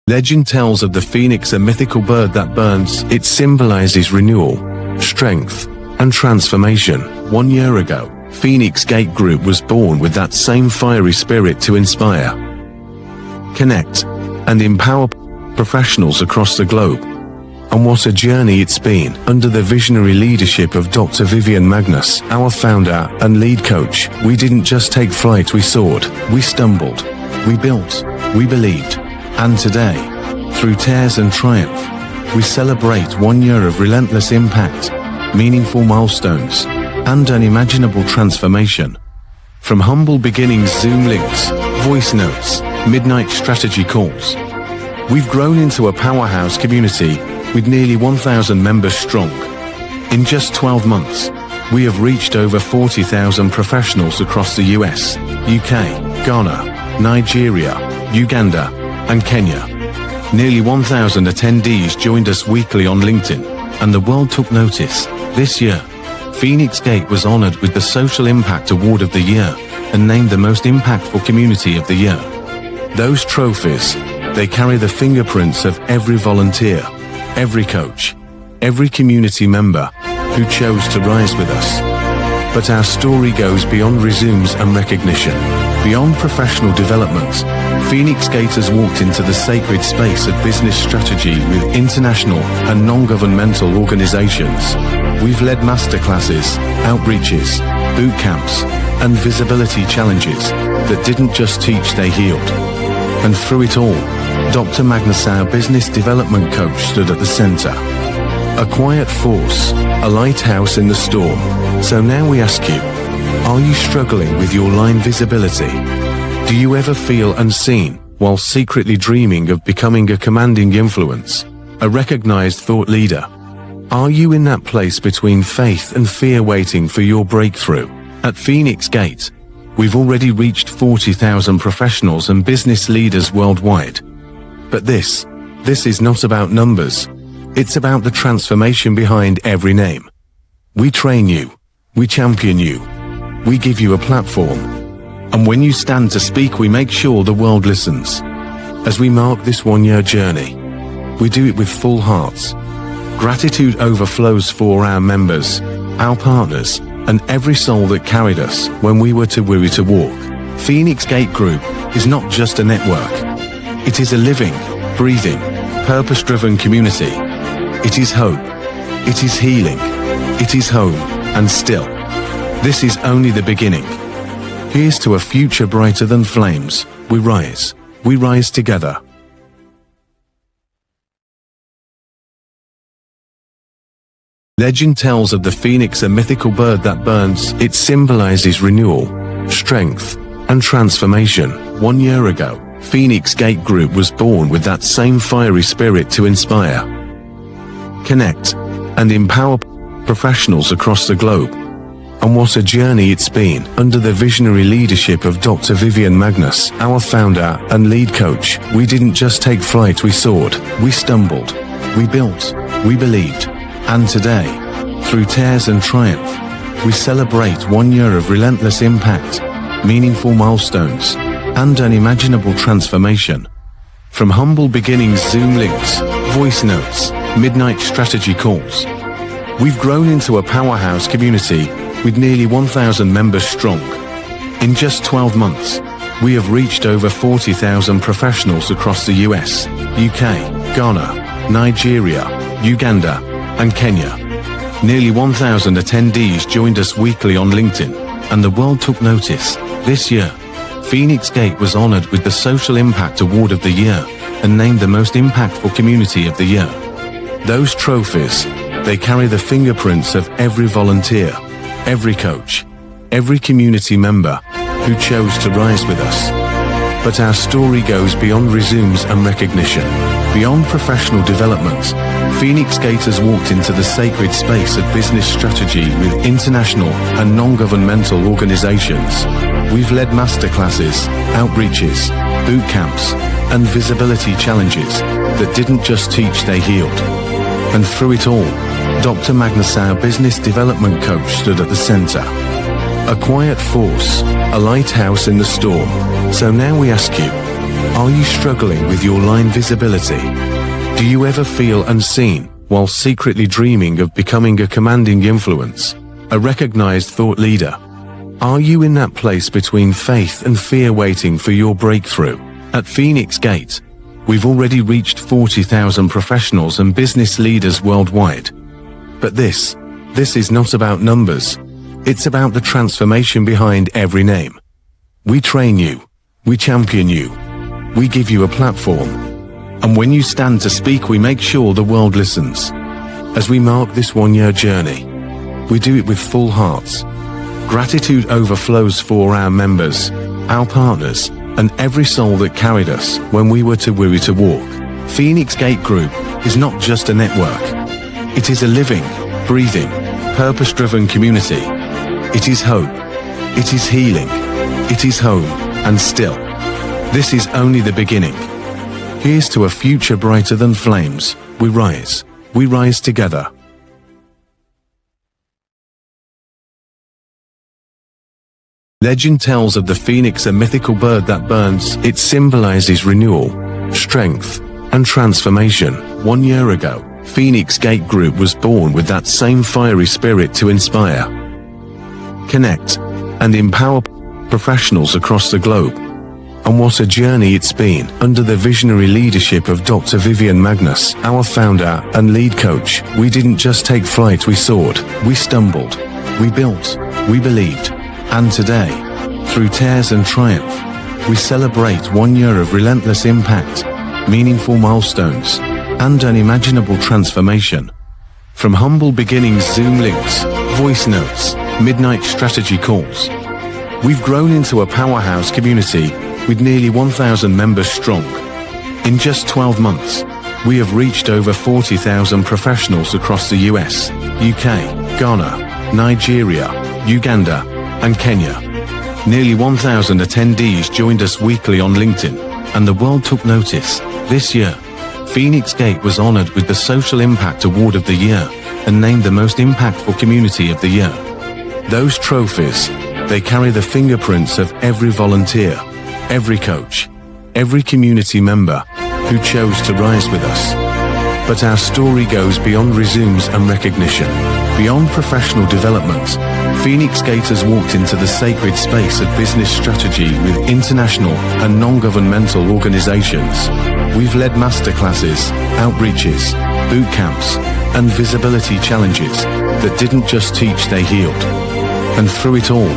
Legend tells of the phoenix, a mythical bird that burns. It symbolizes renewal, strength, and transformation. 1 year ago, Phoenix Gate Group was born with that same fiery spirit to inspire, connect, and empower professionals across the globe. And what a journey it's been. Under the visionary leadership of Dr. Vivian Magnus, our founder and lead coach, we didn't just take flight, we soared, we stumbled, we built, we believed. And today, through tears and triumph, we celebrate 1 year of relentless impact, meaningful milestones, and unimaginable transformation. From humble beginnings, Zoom links, voice notes, midnight strategy calls, we've grown into a powerhouse community with nearly 1,000 members strong. In just 12 months, we have reached over 40,000 professionals across the US, UK, Ghana, Nigeria, Uganda, and Kenya. Nearly 1,000 attendees joined us weekly on LinkedIn, and the world took notice. This year, Phoenix Gate was honored with the Social Impact Award of the Year and named the Most Impactful Community of the Year. Those trophies, they carry the fingerprints of every volunteer, every coach, every community member who chose to rise with us. But our story goes beyond resumes and recognition. Beyond professional development, Phoenix Gate has walked into the sacred space of business strategy with international and non-governmental organizations. We've led masterclasses, outreaches, boot camps, and visibility challenges that didn't just teach, they healed. And through it all, Dr. Magnus, our business development coach, stood at the center. A quiet force, a lighthouse in the storm. So now we ask you, are you struggling with your line visibility? Do you ever feel unseen while secretly dreaming of becoming a commanding influence, a recognized thought leader? Are you in that place between faith and fear, waiting for your breakthrough? At Phoenix Gate, we've already reached 40,000 professionals and business leaders worldwide. But this is not about numbers. It's about the transformation behind every name. We train you, we champion you, we give you a platform. And when you stand to speak, we make sure the world listens. As we mark this 1 year journey, we do it with full hearts. Gratitude overflows for our members, our partners, and every soul that carried us when we were too weary to walk. Phoenix Gate Group is not just a network. It is a living, breathing, purpose-driven community. It is hope. It is healing. It is home. And still, this is only the beginning. Here's to a future brighter than flames. We rise together. Legend tells of the phoenix, a mythical bird that burns. It symbolizes renewal, strength, and transformation. 1 year ago, Phoenix Gate Group was born with that same fiery spirit to inspire, connect, and empower professionals across the globe. And what a journey it's been. Under the visionary leadership of Dr. Vivian Magnus, our founder and lead coach, we didn't just take flight, we soared, we stumbled, we built, we believed. And today, through tears and triumph, we celebrate 1 year of relentless impact, meaningful milestones, and unimaginable transformation. From humble beginnings, Zoom links, voice notes, midnight strategy calls, we've grown into a powerhouse community with nearly 1,000 members strong. In just 12 months, we have reached over 40,000 professionals across the US, UK, Ghana, Nigeria, Uganda, and Kenya. Nearly 1,000 attendees joined us weekly on LinkedIn, and the world took notice. This year, Phoenix Gate was honored with the Social Impact Award of the Year and named the Most Impactful Community of the Year. Those trophies, they carry the fingerprints of every volunteer, every coach, every community member who chose to rise with us. But our story goes beyond resumes and recognition. Beyond professional development, Phoenix Gate has walked into the sacred space of business strategy with international and non-governmental organizations. We've led masterclasses, outreaches, boot camps, and visibility challenges that didn't just teach, they healed. And through it all, Dr. Magnus, our business development coach, stood at the center. A quiet force, a lighthouse in the storm. So now we ask you, Are you struggling with your line visibility? Do you ever feel unseen while secretly dreaming of becoming a commanding influence, a recognized thought leader? Are you in that place between faith and fear waiting for your breakthrough? At Phoenix Gate, we've already reached 40,000 professionals and business leaders worldwide. But this is not about numbers. It's about the transformation behind every name. We train you. We champion you. We give you a platform. And when you stand to speak, we make sure the world listens. As we mark this one-year journey, we do it with full hearts. Gratitude overflows for our members, our partners, and every soul that carried us when we were too weary to walk. Phoenix Gate Group is not just a network. It is a living, breathing, purpose-driven community. It is hope. It is healing. It is home. And still, this is only the beginning. Here's to a future brighter than flames. We rise together. Legend tells of the phoenix, a mythical bird that burns. It symbolizes renewal, strength, and transformation. 1 year ago, Phoenix Gate Group was born with that same fiery spirit to inspire, connect, and empower professionals across the globe. And what a journey it's been. Under the visionary leadership of Dr. Vivian Magnus, our founder and lead coach, we didn't just take flight, we soared, we stumbled, we built, we believed. And today, through tears and triumph, we celebrate 1 year of relentless impact, meaningful milestones, and unimaginable transformation. From humble beginnings, Zoom links, voice notes, midnight strategy calls, we've grown into a powerhouse community with nearly 1,000 members strong. In just 12 months, we have reached over 40,000 professionals across the US, UK, Ghana, Nigeria, Uganda, and Kenya. Nearly 1,000 attendees joined us weekly on LinkedIn, and the world took notice. This year, Phoenix Gate was honored with the Social Impact Award of the Year and named the most impactful community of the year. Those trophies, they carry the fingerprints of every volunteer, every coach, every community member who chose to rise with us. But our story goes beyond resumes and recognition. Beyond professional development, Phoenix Gate has walked into the sacred space of business strategy with international and non-governmental organizations. We've led masterclasses, outreaches, boot camps, and visibility challenges that didn't just teach, they healed. And through it all,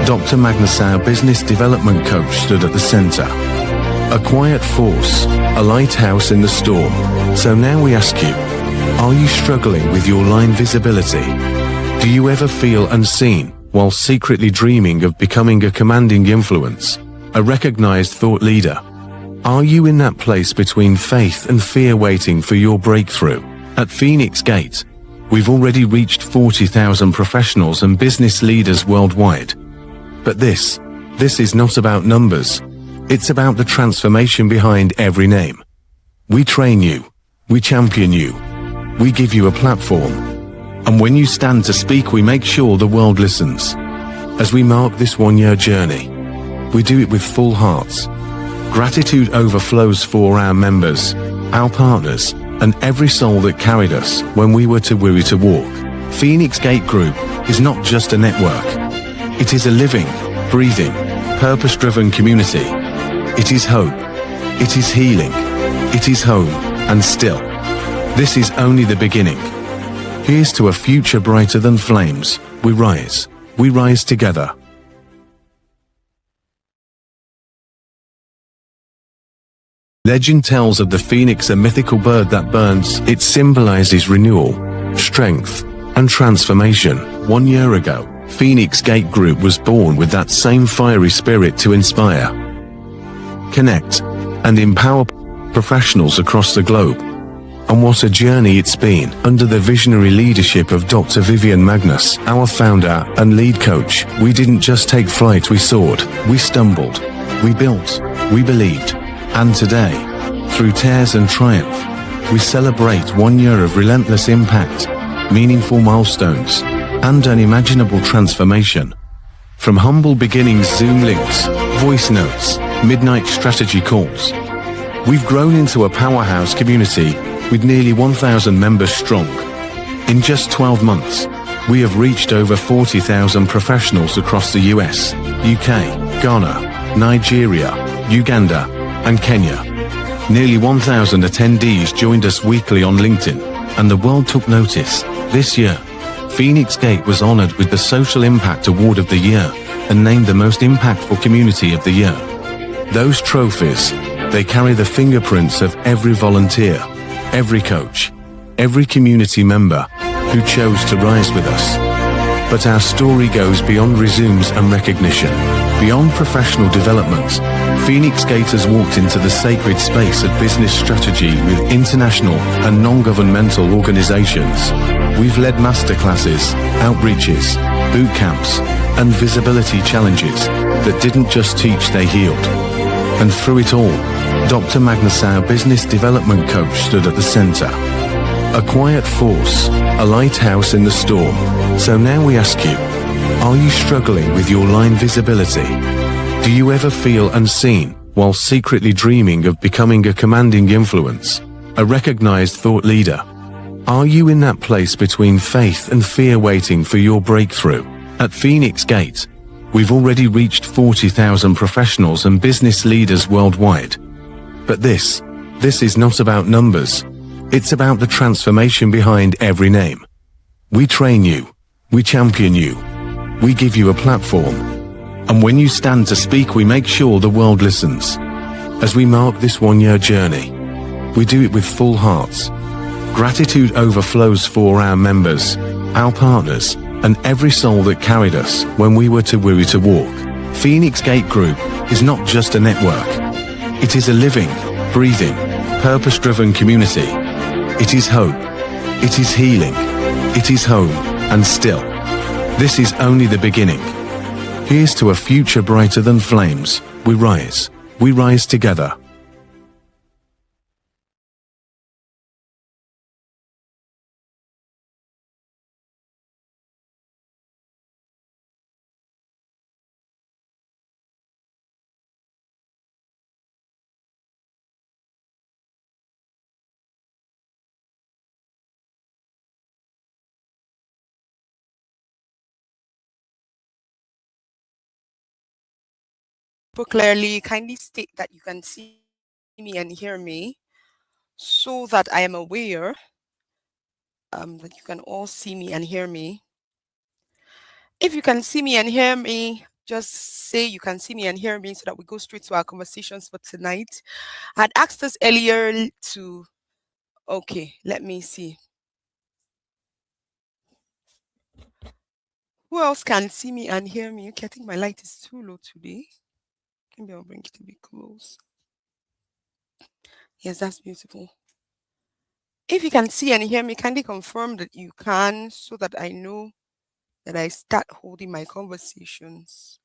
Dr. Magnus, our business development coach, stood at the center. A quiet force, a lighthouse in the storm. So now we ask you, are you struggling with your line visibility? Do you ever feel unseen while secretly dreaming of becoming a commanding influence, a recognized thought leader? Are you in that place between faith and fear waiting for your breakthrough? At Phoenix Gate, we've already reached 40,000 professionals and business leaders worldwide. But this is not about numbers. It's about the transformation behind every name. We train you. We champion you. We give you a platform. And when you stand to speak, we make sure the world listens. As we mark this 1 year journey, we do it with full hearts. Gratitude overflows for our members, our partners, and every soul that carried us when we were too weary to walk. Phoenix Gate Group is not just a network. It is a living, breathing, purpose-driven community. It is hope. It is healing. It is home. And still, this is only the beginning. Here's to a future brighter than flames. We rise together. Legend tells of the phoenix, a mythical bird that burns. It symbolizes renewal, strength, and transformation. 1 year ago, Phoenix Gate Group was born with that same fiery spirit to inspire, connect, and empower professionals across the globe. And what a journey it's been. Under the visionary leadership of Dr. Vivian Magnus, our founder and lead coach, we didn't just take flight, we soared, we stumbled, we built, we believed. And today, through tears and triumph, we celebrate 1 year of relentless impact, meaningful milestones, and unimaginable transformation. From humble beginnings, Zoom links, voice notes, midnight strategy calls, We've grown into a powerhouse community with nearly 1,000 members strong. In just 12 months, we have reached over 40,000 professionals across the US, UK, Ghana, Nigeria, Uganda, and Kenya. Nearly 1,000 attendees joined us weekly on LinkedIn, and the world took notice. This year, Phoenix Gate was honored with the Social Impact Award of the Year and named the Most Impactful Community of the Year. Those trophies, they carry the fingerprints of every volunteer, every coach, every community member who chose to rise with us. But our story goes beyond resumes and recognition. Beyond professional development, Phoenix Gate has walked into the sacred space of business strategy with international and non-governmental organizations. We've led masterclasses, outreaches, boot camps, and visibility challenges that didn't just teach, they healed. And through it all, Dr. Magnus, our business development coach, stood at the center. A quiet force, a lighthouse in the storm. So now we ask you, are you struggling with your line visibility? Do you ever feel unseen while secretly dreaming of becoming a commanding influence, a recognized thought leader? Are you in that place between faith and fear waiting for your breakthrough? At Phoenix Gate, we've already reached 40,000 professionals and business leaders worldwide. But this is not about numbers. It's about the transformation behind every name. We train you. We champion you. We give you a platform. And when you stand to speak, we make sure the world listens. As we mark this one-year journey, we do it with full hearts. Gratitude overflows for our members, our partners, and every soul that carried us when we were too weary to walk. Phoenix Gate Group is not just a network. It is a living, breathing, purpose-driven community. It is hope. It is healing. It is home. And still, this is only the beginning. Here's to a future brighter than flames. We rise. We rise together. Clearly, kindly state that you can see me and hear me so that I am aware that you can all see me and hear me. If you can see me and hear me, just say you can see me and hear me so that we go straight to our conversations for tonight. I'd asked us earlier to, okay, let me see. Who else can see me and hear me? Okay, I think my light is too low today. Maybe I'll bring it a bit close. Yes, that's beautiful. If you can see and hear me, kindly confirm that you can so that I know that I start holding my conversations.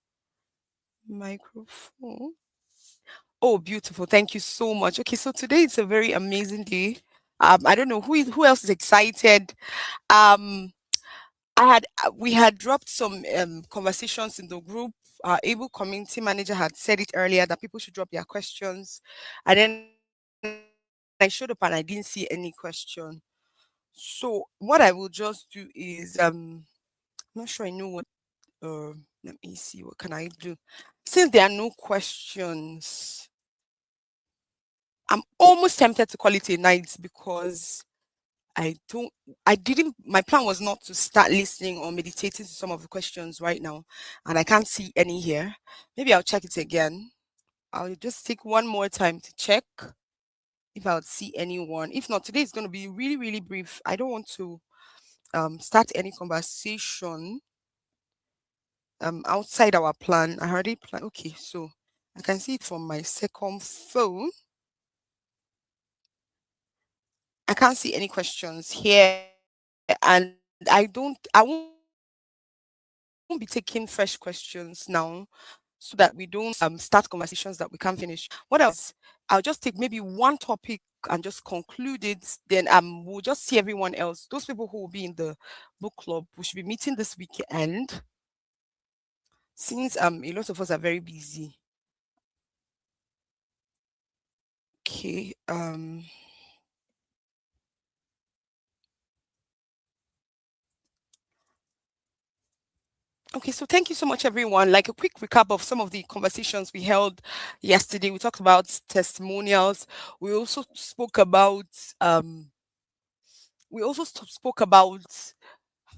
Microphone. Oh, beautiful. Thank you so much. Okay, so today it's a very amazing day. I don't know who else is excited. Um, we had dropped some conversations in the group. Our able community manager had said it earlier that people should drop their questions, and then I showed up and I didn't see any question. So what I will just do is I'm not sure I know what let me see what can I do. Since there are no questions, I'm almost tempted to call it a night because I didn't, my plan was not to start listening or meditating to some of the questions right now, and I can't see any here. Maybe I'll check it again. I'll just take one more time to check if I would see anyone. If not, today is going to be really, really brief. I don't want to start any conversation outside our plan. I already plan. Okay, so I can see it from my second phone. I can't see any questions here, and I won't be taking fresh questions now so that we don't start conversations that we can't finish. What else? I'll just take maybe one topic and just conclude it. Then we'll just see everyone else. Those people who will be in the book club, we should be meeting this weekend. Since a lot of us are very busy. Okay. Okay, so thank you so much, everyone. Like a quick recap of some of the conversations we held yesterday. We talked about testimonials. We also spoke about um, we also spoke about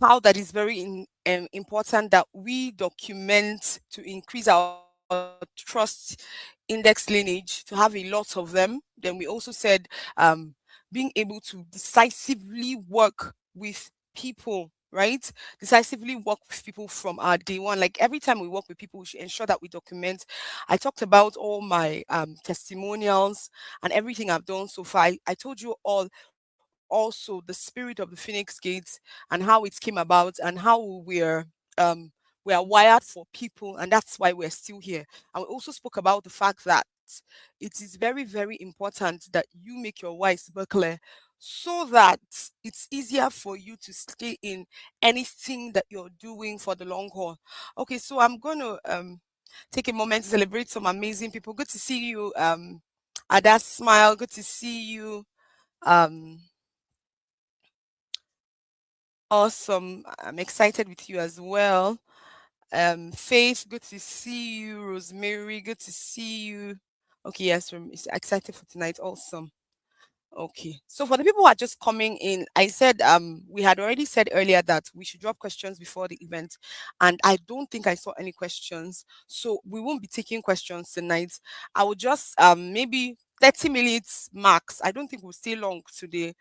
how that is very important that we document to increase our trust index lineage, to have a lot of them. Then we also said being able to decisively work with people, right? Decisively work with people from our day one. Like every time we work with people, we should ensure that we document. I talked about all my testimonials and everything I've done so far. I told you all also the spirit of the Phoenix Gates and how it came about and how um we are wired for people, and that's why we're still here. And we also spoke about the fact that it is very, very important that you make your why super clear so that it's easier for you to stay in anything that you're doing for the long haul. Okay, so I'm gonna take a moment to celebrate some amazing people. Good to see you, Ada Smile. Good to see you. Um Awesome. I'm excited with you as well. Faith, good to see you. Rosemary, good to see you. Okay, yes, excited for tonight. Awesome. Okay. So for the people who are just coming in, I said we had already said earlier that we should drop questions before the event. And I don't think I saw any questions. So we won't be taking questions tonight. I will just maybe 30 minutes max. I don't think we'll stay long today.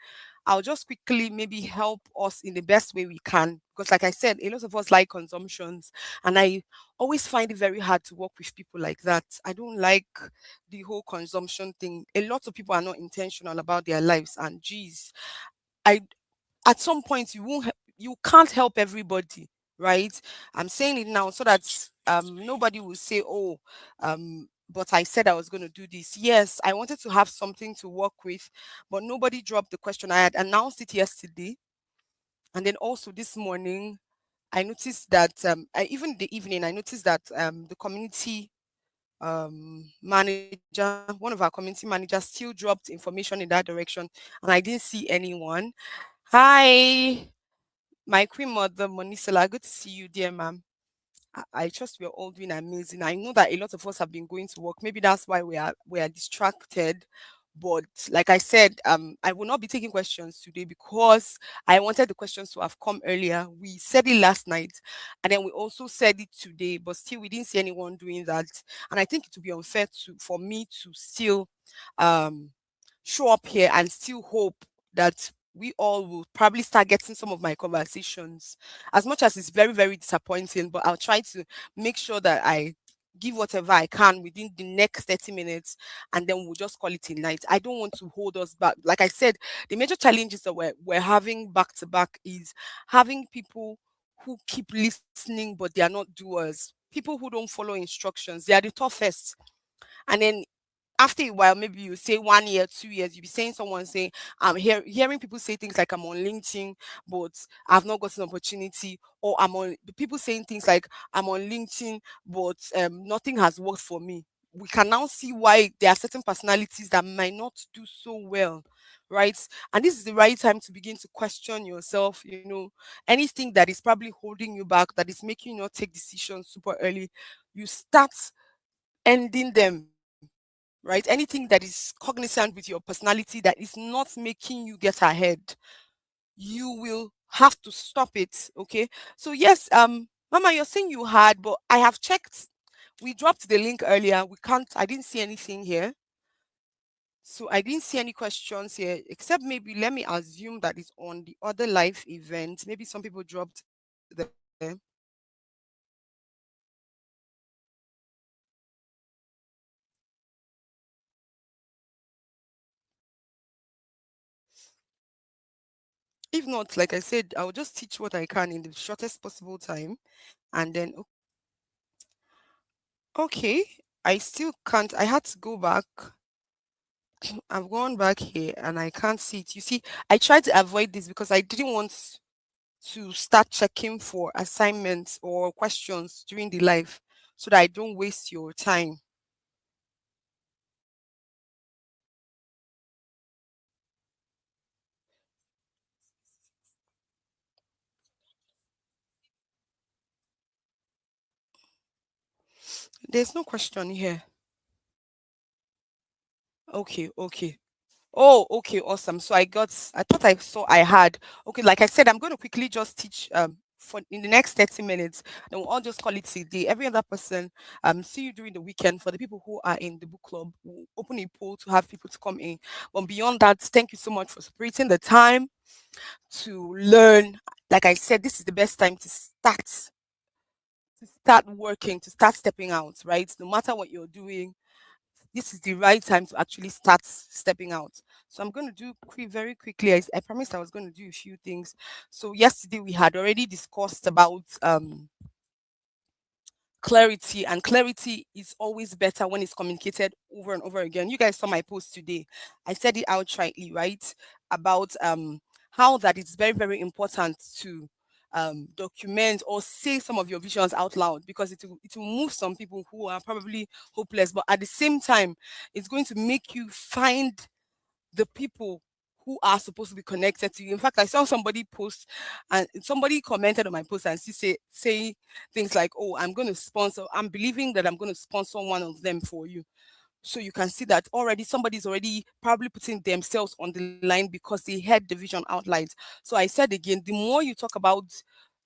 I'll just quickly maybe help us in the best way we can. Because like I said, a lot of us like consumptions. And I always find it very hard to work with people like that. I don't like the whole consumption thing. A lot of people are not intentional about their lives, and geez, I at some point you can't help everybody, right? I'm saying it now so that nobody will say, oh, but I said I was going to do this. Yes, I wanted to have something to work with, but nobody dropped the question. I had announced it yesterday, and then also this morning I noticed that even the evening I noticed that the community manager, one of our community managers, still dropped information in that direction, and I didn't see anyone. Hi, my queen mother, Monisela. Good to see you, dear ma'am. I trust we're all doing amazing. I know that a lot of us have been going to work. Maybe that's why we are distracted. But like I said, I will not be taking questions today because I wanted the questions to have come earlier. We said it last night, and then we also said it today, but still we didn't see anyone doing that. And I think it would be unfair for me to still um show up here and still hope that we all will probably start getting some of my conversations. As much as it's very, very disappointing, but I'll try to make sure that I give whatever I can within the next 30 minutes, and then we'll just call it a night. I don't want to hold us back. Like I said, the major challenges that we're having back to back is having people who keep listening but they are not doers. People who don't follow instructions. They are the toughest. And then after a while, maybe you say 1 year, 2 years, you'll be saying someone saying, hearing people say things like I'm on LinkedIn, but I've not got an opportunity, or I'm on the people saying things like I'm on LinkedIn, but nothing has worked for me. We can now see why there are certain personalities that might not do so well, right? And this is the right time to begin to question yourself, anything that is probably holding you back, that is making you not take decisions super early, you start ending them, right? Anything that is cognizant with your personality that is not making you get ahead, you will have to stop it. Okay. So yes, Mama, you're saying you had, but I have checked. We dropped the link earlier. I didn't see anything here. So I didn't see any questions here, except maybe let me assume that it's on the other live event. Maybe some people dropped there. If not, like I said, I'll just teach what I can in the shortest possible time. And then, okay, I still can't. I had to go back. I've gone back here and I can't see it. You see, I tried to avoid this because I didn't want to start checking for assignments or questions during the live so that I don't waste your time. There's no question here. Okay, okay. Oh, okay, awesome. So I thought I saw I had. Okay, like I said, I'm going to quickly just teach for in the next 30 minutes. Then we'll all just call it a day. Every other person, see you during the weekend. For the people who are in the book club, we'll open a poll to have people to come in. But beyond that, thank you so much for separating the time to learn. Like I said, this is the best time to start working, to start stepping out, right? No matter what you're doing, this is the right time to actually start stepping out. So I'm going to do very quickly. I promised I was going to do a few things. So yesterday we had already discussed about clarity, and clarity is always better when it's communicated over and over again. You guys saw my post today. I said it outrightly, right? About how that it's very, very important to document or say some of your visions out loud, because it will move some people who are probably hopeless, but at the same time it's going to make you find the people who are supposed to be connected to you. In fact, I saw somebody post, and somebody commented on my post and she say things like, "Oh, I'm believing that I'm going to sponsor one of them for you." So you can see that already somebody's already probably putting themselves on the line because they heard the vision outlined. So I said again, the more you talk about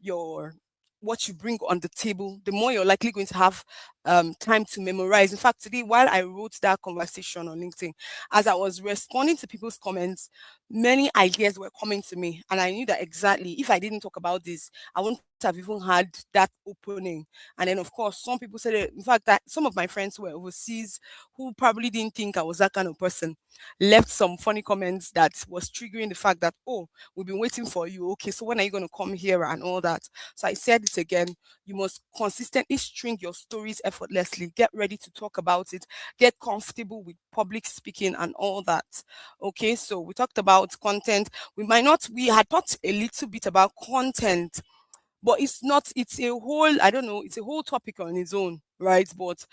your what you bring on the table, the more you're likely going to have time to memorize. In fact, today while I wrote that conversation on LinkedIn, as I was responding to people's comments, many ideas were coming to me, and I knew that exactly if I didn't talk about this, I wouldn't have even had that opening. And then, of course, some people said it. In fact, that some of my friends who were overseas who probably didn't think I was that kind of person left some funny comments that was triggering the fact that, oh, we've been waiting for you. Okay, so when are you going to come here and all that? So I said it again. You must consistently string your stories effortlessly. Get ready to talk about it. Get comfortable with public speaking and all that. Okay, so we talked about content. We had talked a little bit about content, but it's not, it's a whole, I don't know, it's a whole topic on its own, right? But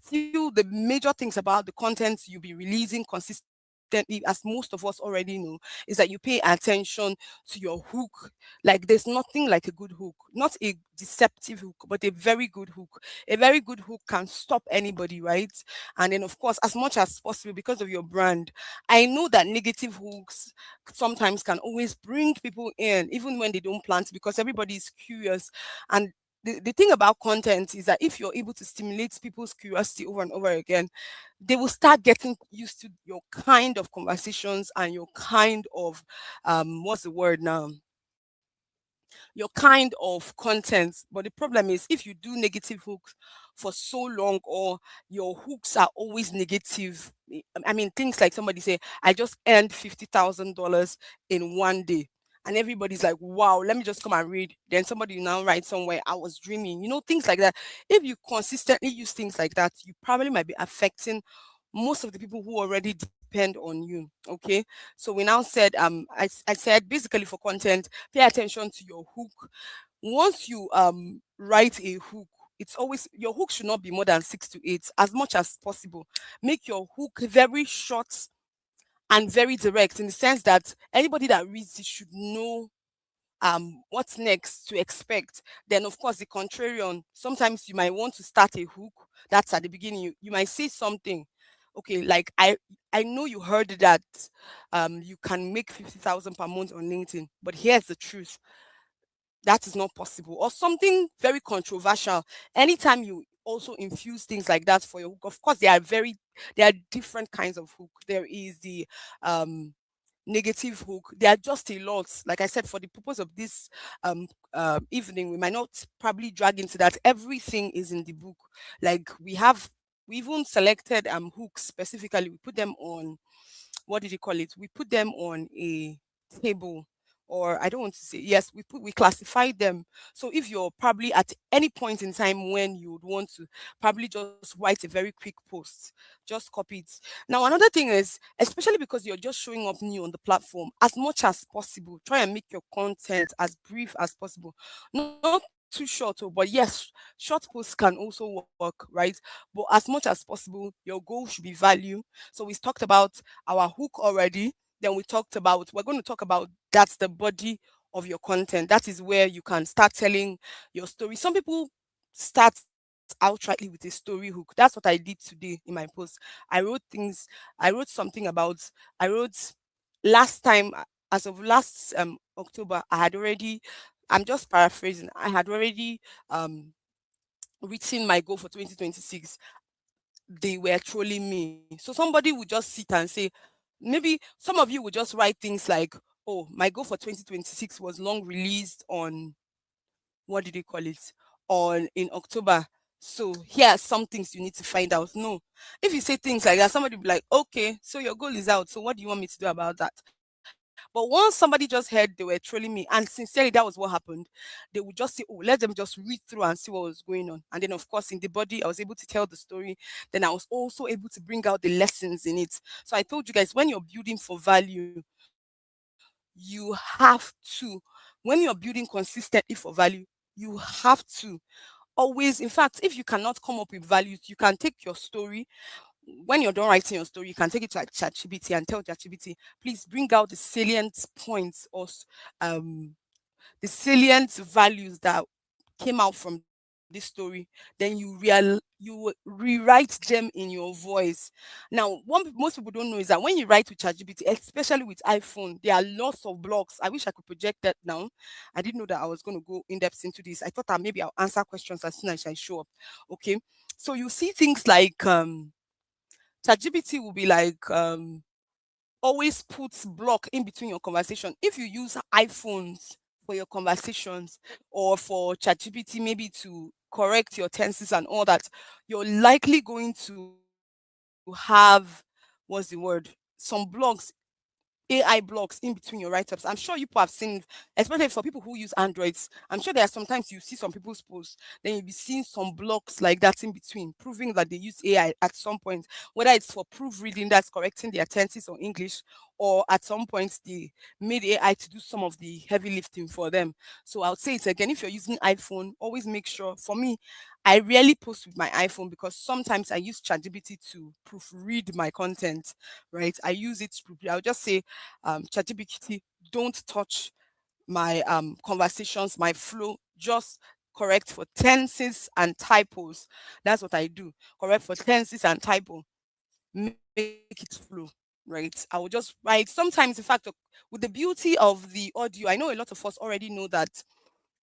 still, the major things about the content you'll be releasing consistently, as most of us already know, is that you pay attention to your hook. Like there's nothing like a good hook, not a deceptive hook, but a very good hook. A very good hook can stop anybody, right? And then, of course, as much as possible, because of your brand, I know that negative hooks sometimes can always bring people in, even when they don't plan to, because everybody is curious. And the thing about content is that if you're able to stimulate people's curiosity over and over again, they will start getting used to your kind of conversations and your kind of what's the word now, your kind of content. But the problem is if you do negative hooks for so long, or your hooks are always negative. I mean, things like somebody say, I just earned $50,000 in one day. And everybody's like, wow, let me just come and read. Then somebody will now write somewhere, I was dreaming, things like that. If you consistently use things like that, you probably might be affecting most of the people who already depend on you. Okay. So we now said, I said basically for content, pay attention to your hook. Once you write a hook, it's always your hook should not be more than 6 to 8, as much as possible. Make your hook very short and very direct, in the sense that anybody that reads it should know what's next to expect. Then of course the contrarian, sometimes you might want to start a hook that's at the beginning. You might say something, okay, like I know you heard that you can make 50,000 per month on LinkedIn, but here's the truth, that is not possible, or something very controversial. Anytime you also infuse things like that for your hook, of course there are different kinds of hook. There is the um negative hook. There are just a lot. Like I said, for the purpose of this um evening, we might not probably drag into that. Everything is in the book. Like we even selected hooks specifically. We put them on, what did you call it? We put them on a table, or I don't want to say, yes, we classified them. So if you're probably at any point in time when you would want to probably just write a very quick post, just copy it. Now another thing is, especially because you're just showing up new on the platform, as much as possible, try and make your content as brief as possible. Not too short, oh, but yes, short posts can also work, right? But as much as possible, your goal should be value. So we talked about our hook already. Then we're going to talk about, that's the body of your content. That is where you can start telling your story. Some people start outrightly with a story hook. That's what I did today in my post. I wrote things. I wrote something about. I wrote last time, as of last October. I had already. I'm just paraphrasing. I had already written my goal for 2026. They were trolling me. So somebody would just sit and say, maybe some of you would just write things like, "Oh, my goal for 2026 was long released on, what did they call it, on in October. So here are some things you need to find out." No, if you say things like that, somebody will be like, "Okay, so your goal is out. So what do you want me to do about that?" But once somebody just heard they were trolling me, and sincerely that was what happened, they would just say, "Oh, let them just read through and see what was going on." And then, of course, in the body, I was able to tell the story. Then I was also able to bring out the lessons in it. So I told you guys, when you're building for value, you have to, when you're building consistently for value, you have to always, in fact, if you cannot come up with values, you can take your story. When you're done writing your story, you can take it to like ChatGPT and tell ChatGPT, please bring out the salient points or the salient values that came out from this story. Then you rewrite them in your voice. Now, what most people don't know is that when you write with ChatGPT, especially with iPhone, there are lots of blocks. I wish I could project that now. I didn't know that I was going to go in depth into this. I thought that maybe I'll answer questions as soon as I show up. Okay, so you see things like ChatGPT will be like, always puts block in between your conversation. If you use iPhones for your conversations, or for ChatGPT maybe to correct your tenses and all that, you're likely going to have, what's the word, some blocks, AI blocks in between your write-ups. I'm sure you people have seen, especially for people who use Androids. I'm sure there are sometimes you see some people's posts, then you'll be seeing some blocks like that in between, proving that they use AI at some point, whether it's for proofreading that's correcting their tenses or English, or at some point they made AI to do some of the heavy lifting for them. So I would say it again, if you're using iPhone, always make sure, for me, I rarely post with my iPhone because sometimes I use ChatGPT to proofread my content, right? I use it to, I'll just say, ChatGPT, don't touch my conversations, my flow, just correct for tenses and typos. That's what I do. Correct for tenses and typo. Make it flow, right? I will just write. Sometimes, in fact, with the beauty of the audio, I know a lot of us already know that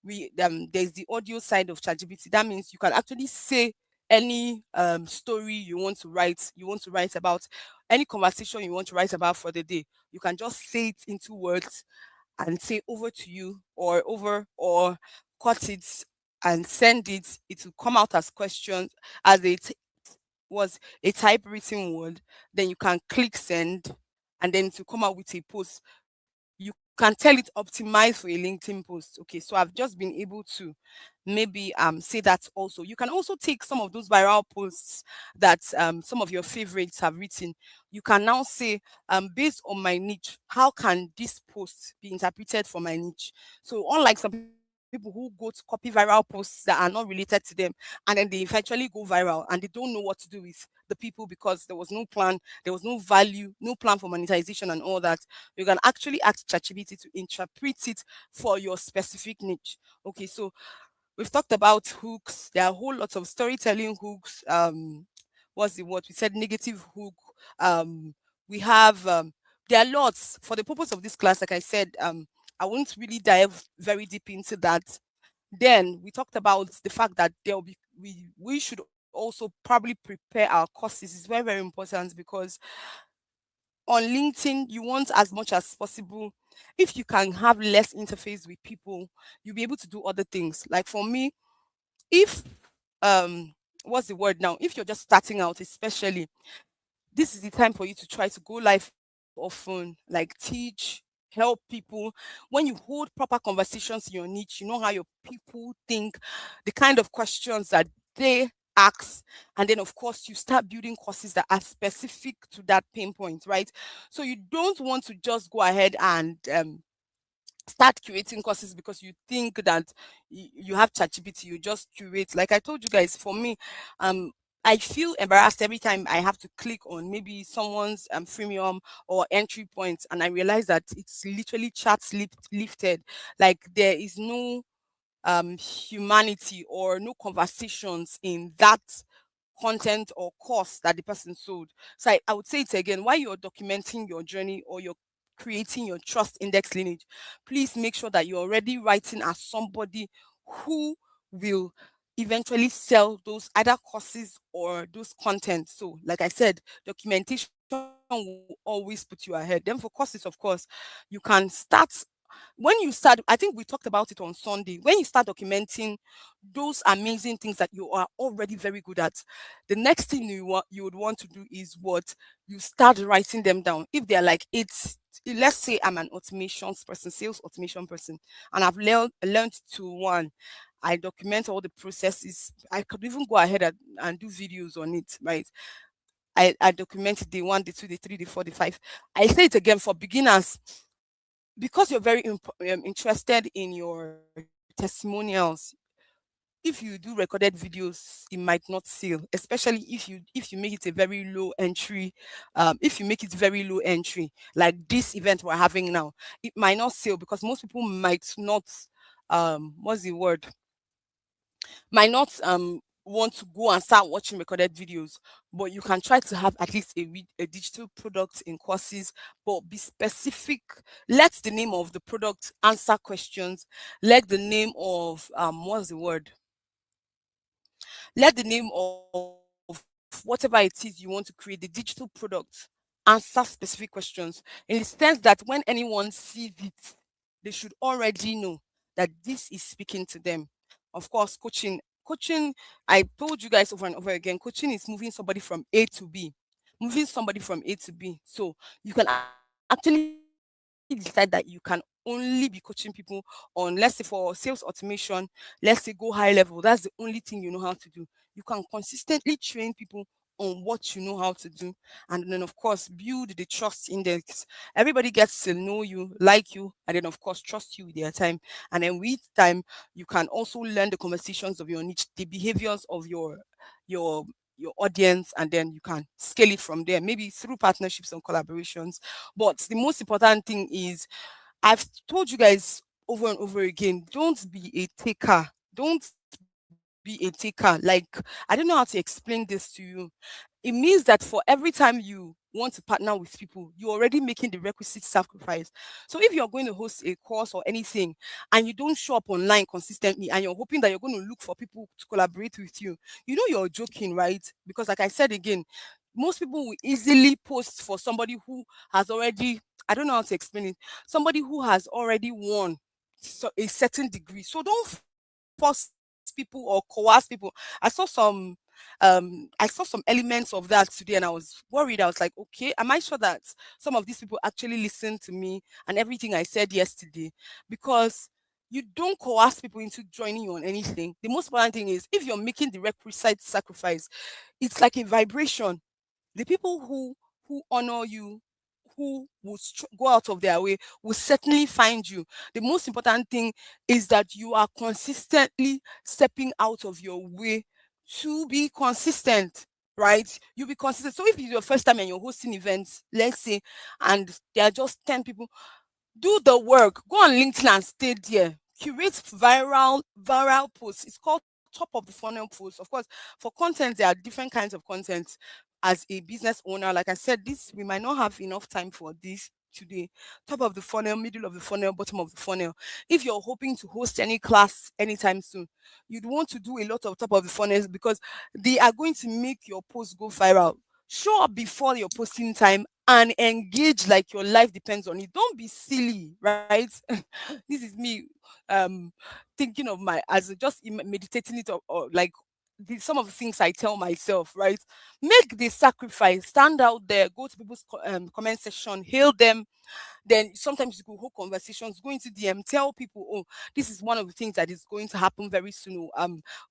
there's the audio side of ChatGPT. That means you can actually say any story you want to write about, any conversation you want to write about for the day. You can just say it into words and say over to you, or over, or cut it and send it. It will come out as questions, as was a typewritten word. Then you can click send, and then to come out with a post. You can tell it optimize for a LinkedIn post. Okay, so I've just been able to maybe say that also. You can also take some of those viral posts that some of your favorites have written. You can now say, based on my niche, how can this post be interpreted for my niche? So unlike some people who go to copy viral posts that are not related to them, and then they eventually go viral and they don't know what to do with the people because there was no plan, there was no value, no plan for monetization and all that. You can actually ask ChatGPT to interpret it for your specific niche. Okay, so we've talked about hooks. There are a whole lot of storytelling hooks. What's the word? We said negative hook. Um, we have there are lots. For the purpose of this class, like I said, I won't really dive very deep into that. Then we talked about the fact that there will be we should also probably prepare our courses. It's very, very important because on LinkedIn, you want as much as possible. If you can have less interface with people, you'll be able to do other things. Like for me, if what's the word now? If you're just starting out, especially, this is the time for you to try to go live often, like teach, help people. When you hold proper conversations in your niche, you know how your people think, the kind of questions that they ask, and then of course you start building courses that are specific to that pain point, right? So you don't want to just go ahead and start curating courses because you think that you have ChatGPT, you just curate. Like I told you guys, for me, um, I feel embarrassed every time I have to click on maybe someone's freemium or entry point, and I realize that it's lifted. Like there is no humanity or no conversations in that content or course that the person sold. So I would say it again, while you're documenting your journey or you're creating your trust index lineage, please make sure that you're already writing as somebody who will eventually sell those either courses or those content. So like I said, documentation will always put you ahead. Then for courses, of course, you can start when you start. I think we talked about it on Sunday. When you start documenting those amazing things that you are already very good at, the next thing you would want to do is what? You start writing them down. If they're like it's let's say I'm an automations person, sales automation person, and I've learned to one. I document all the processes. I could even go ahead and do videos on it, right? I document day one, day two, day three, day four, day five. I say it again for beginners because you're very interested in your testimonials. If you do recorded videos, it might not sell, especially if you make it a very low entry. If you make it very low entry, like this event we're having now, it might not sell because most people might not what's the word might not want to go and start watching recorded videos, but you can try to have at least a digital product in courses, but be specific. Let the name of the product answer questions. Let the name of what's the word let the name of whatever it is you want to create, the digital product, answer specific questions, in the sense that when anyone sees it, they should already know that this is speaking to them. Of course, coaching, I told you guys over and over again, coaching is moving somebody from A to B. Moving somebody from A to B. So you can actually decide that you can only be coaching people on, let's say for sales automation, let's say go high level. That's the only thing you know how to do. You can consistently train people on what you know how to do. And then, of course, build the trust index. Everybody gets to know you, like you, and then, of course, trust you with their time. And then with time, you can also learn the conversations of your niche, the behaviors of your your audience, and then you can scale it from there, maybe through partnerships and collaborations. But the most important thing is, I've told you guys over and over again, don't be a taker. Don't be a taker. Like, I don't know how to explain this to you. It means that for every time you want to partner with people, you're already making the requisite sacrifice. So if you're going to host a course or anything and you don't show up online consistently and you're hoping that you're going to look for people to collaborate with you know you're joking, right? Because like I said again, most people will easily post for somebody who has already, I don't know how to explain it, somebody who has already won a certain degree. So don't force people or coerce people. I saw some elements of that today and I was worried. I was like, okay, am I sure that some of these people actually listened to me and everything I said yesterday? Because you don't coerce people into joining you on anything. The most important thing is if you're making the requisite sacrifice, it's like a vibration. The people who honor you, who will go out of their way, will certainly find you. The most important thing is that you are consistently stepping out of your way to be consistent, right? You be consistent. So if it's your first time and you're hosting events, let's say, and there are just 10 people, do the work. Go on LinkedIn and stay there. Curate viral posts. It's called top of the funnel posts. Of course, for content, there are different kinds of content. As a business owner, like I said, this we might not have enough time for this today. Top of the funnel, middle of the funnel, bottom of the funnel. If you're hoping to host any class anytime soon, you'd want to do a lot of top of the funnels because they are going to make your post go viral. Show up before your posting time and engage like your life depends on it. Don't be silly, right? This is me um thinking of my as just meditating it, or like some of the things I tell myself, right? Make the sacrifice, stand out there, go to people's comment section, hail them. Then sometimes you could hold conversations, go into DM, tell people, oh, this is one of the things that is going to happen very soon.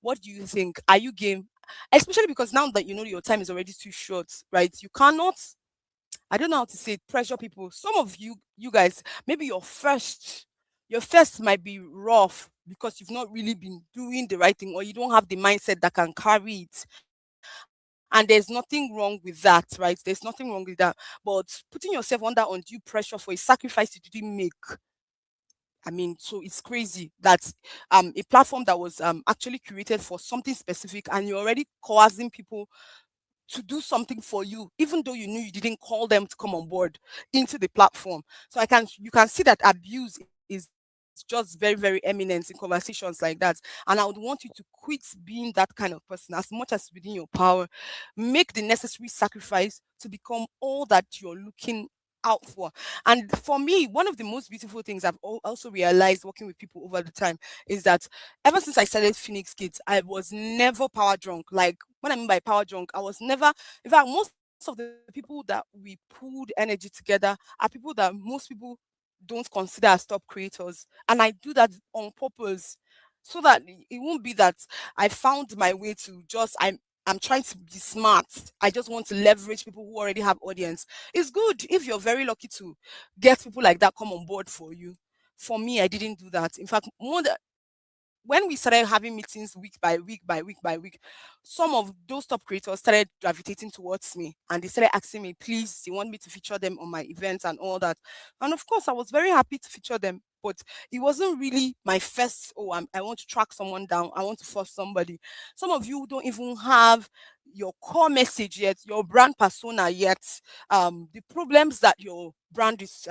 What do you think? Are you game? Especially because now that you know your time is already too short, right? You cannot, I don't know how to say it, pressure people. Some of you guys, maybe your first might be rough because you've not really been doing the right thing or you don't have the mindset that can carry it. And there's nothing wrong with that, right? There's nothing wrong with that. But putting yourself under undue pressure for a sacrifice you didn't make, I mean, so it's crazy that a platform that was actually curated for something specific, and you're already coercing people to do something for you, even though you knew you didn't call them to come on board into the platform. So you can see that abuse is just very, very eminent in conversations like that. And I would want you to quit being that kind of person as much as within your power. Make the necessary sacrifice to become all that you're looking out for. And for me, one of the most beautiful things I've also realized working with people over the time is that ever since I started Phoenix Kids, I was never power drunk. Like, what I mean by power drunk, I was never, in fact, most of the people that we pulled energy together are people that most people don't consider as top creators. And I do that on purpose so that it won't be that I found my way to just, I'm trying to be smart. I just want to leverage people who already have audience. It's good if you're very lucky to get people like that come on board for you. For me, I didn't do that. In fact, when we started having meetings week by week by week by week, some of those top creators started gravitating towards me and they started asking me, please, they want me to feature them on my events and all that. And of course, I was very happy to feature them, but it wasn't really my first, oh, I want to track someone down, I want to force somebody. Some of you don't even have your core message yet, your brand persona yet, the problems that your brand is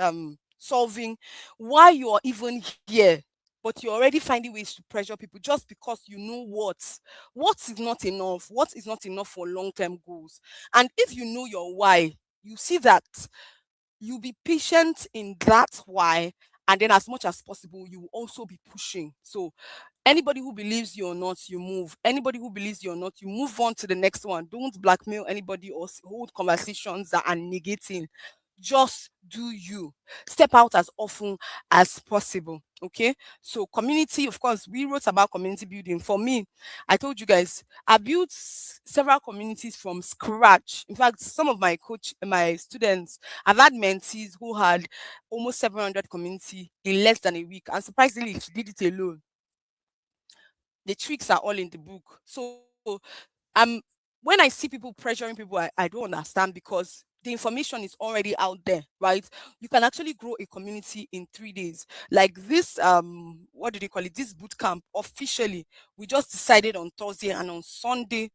solving, why you're even here, but you're already finding ways to pressure people just because you know what is not enough, what is not enough for long-term goals. And if you know your why, you see that you be patient in that why, and then as much as possible you will also be pushing. So anybody who believes you or not, you move. Anybody who believes you or not, you move on to the next one. Don't blackmail anybody or hold conversations that are negating. Just do you. Step out as often as possible. Okay. So community, of course, we wrote about community building. For me, I told you guys, I built several communities from scratch. In fact, some of my students, I've had mentees who had almost 700 community in less than a week. And surprisingly, she did it alone. The tricks are all in the book. So um when I see people pressuring people, I don't understand, because the information is already out there, right? You can actually grow a community in 3 days. Like this, what do they call it? This boot camp officially, we just decided on Thursday, and on Sunday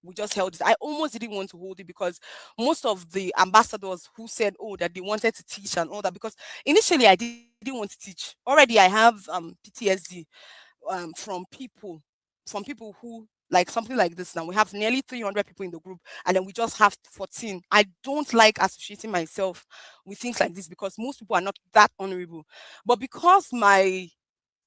we just held it. I almost didn't want to hold it because most of the ambassadors who said, oh, that they wanted to teach and all that, because initially I didn't want to teach. Already I have PTSD from people who, like, something like this. Now we have nearly 300 people in the group, and then we just have 14. I don't like associating myself with things like this because most people are not that honorable. But because my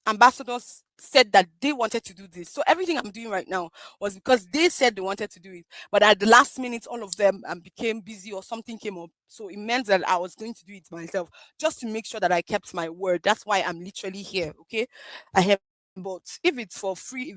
ambassadors said that they wanted to do this, so everything I'm doing right now was because they said they wanted to do it. But at the last minute, all of them became busy or something came up, so it meant that I was going to do it myself, just to make sure that I kept my word. That's why I'm literally here. Okay, I have. But if it's for free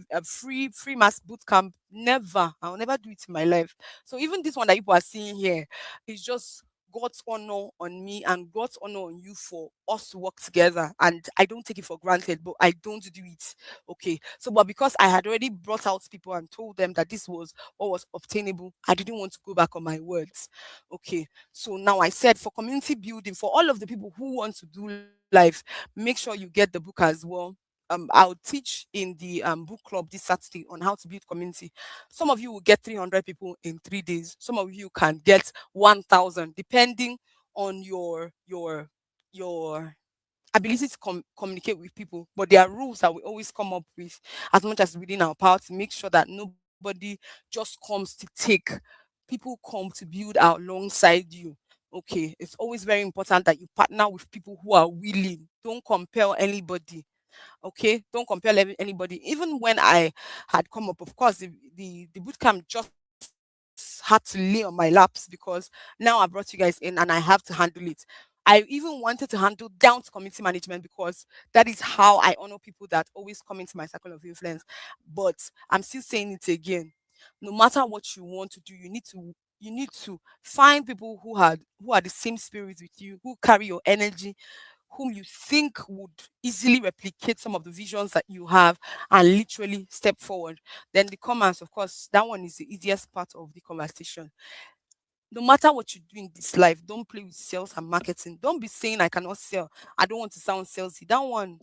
mass boot camp, never. I'll never do it in my life. So even this one that you are seeing here is just God's honor on me and God's honor on you for us to work together. And I don't take it for granted, but I don't do it. Okay. So, but because I had already brought out people and told them that this was what was obtainable, I didn't want to go back on my words. Okay. So now I said, for community building, for all of the people who want to do life, make sure you get the book as well. I'll teach in the book club this Saturday on how to build community. Some of you will get 300 people in 3 days. Some of you can get 1,000, depending on your ability to communicate with people. But there are rules that we always come up with, as much as within our power, to make sure that nobody just comes to take. People come to build alongside you. Okay, it's always very important that you partner with people who are willing. Don't compel anybody. Okay, don't compare anybody. Even when I had come up, of course, the boot camp just had to lay on my laps, because now I brought you guys in and I have to handle it. I even wanted to handle down to community management, because that is how I honor people that always come into my circle of influence. But I'm still saying it again, no matter what you want to do, you need to find people who are the same spirit with you, who carry your energy, whom you think would easily replicate some of the visions that you have, and literally step forward. Then the comments, of course, that one is the easiest part of the conversation. No matter what you do in this life, don't play with sales and marketing. Don't be saying I cannot sell. I don't want to sound salesy. That one,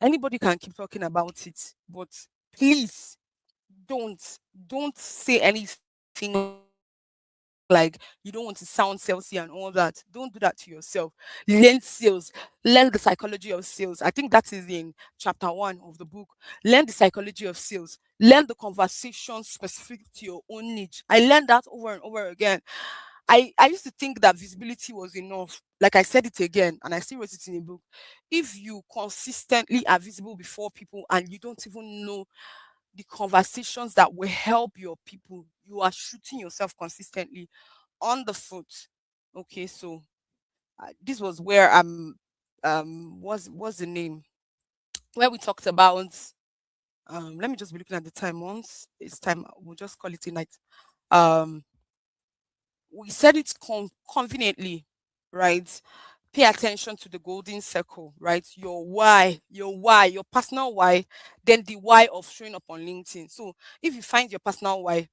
Anybody can keep talking about it, but please don't say anything like you don't want to sound salesy and all that. Don't do that to yourself. Learn sales. Learn the psychology of sales. I think that is in chapter 1 of the book. Learn the psychology of sales. Learn the conversation specific to your own niche. I learned that over and over again. I used to think that visibility was enough. Like I said it again, and I still wrote it in a book. If you consistently are visible before people and you don't even know the conversations that will help your people, you are shooting yourself consistently on the foot. Okay, so this was where what's the name? Where we talked about let me just be looking at the time once. It's time, we'll just call it a night. Um we said it conveniently, right? Pay attention to the golden circle, right? Your why, your personal why, then the why of showing up on LinkedIn. So if you find your personal why,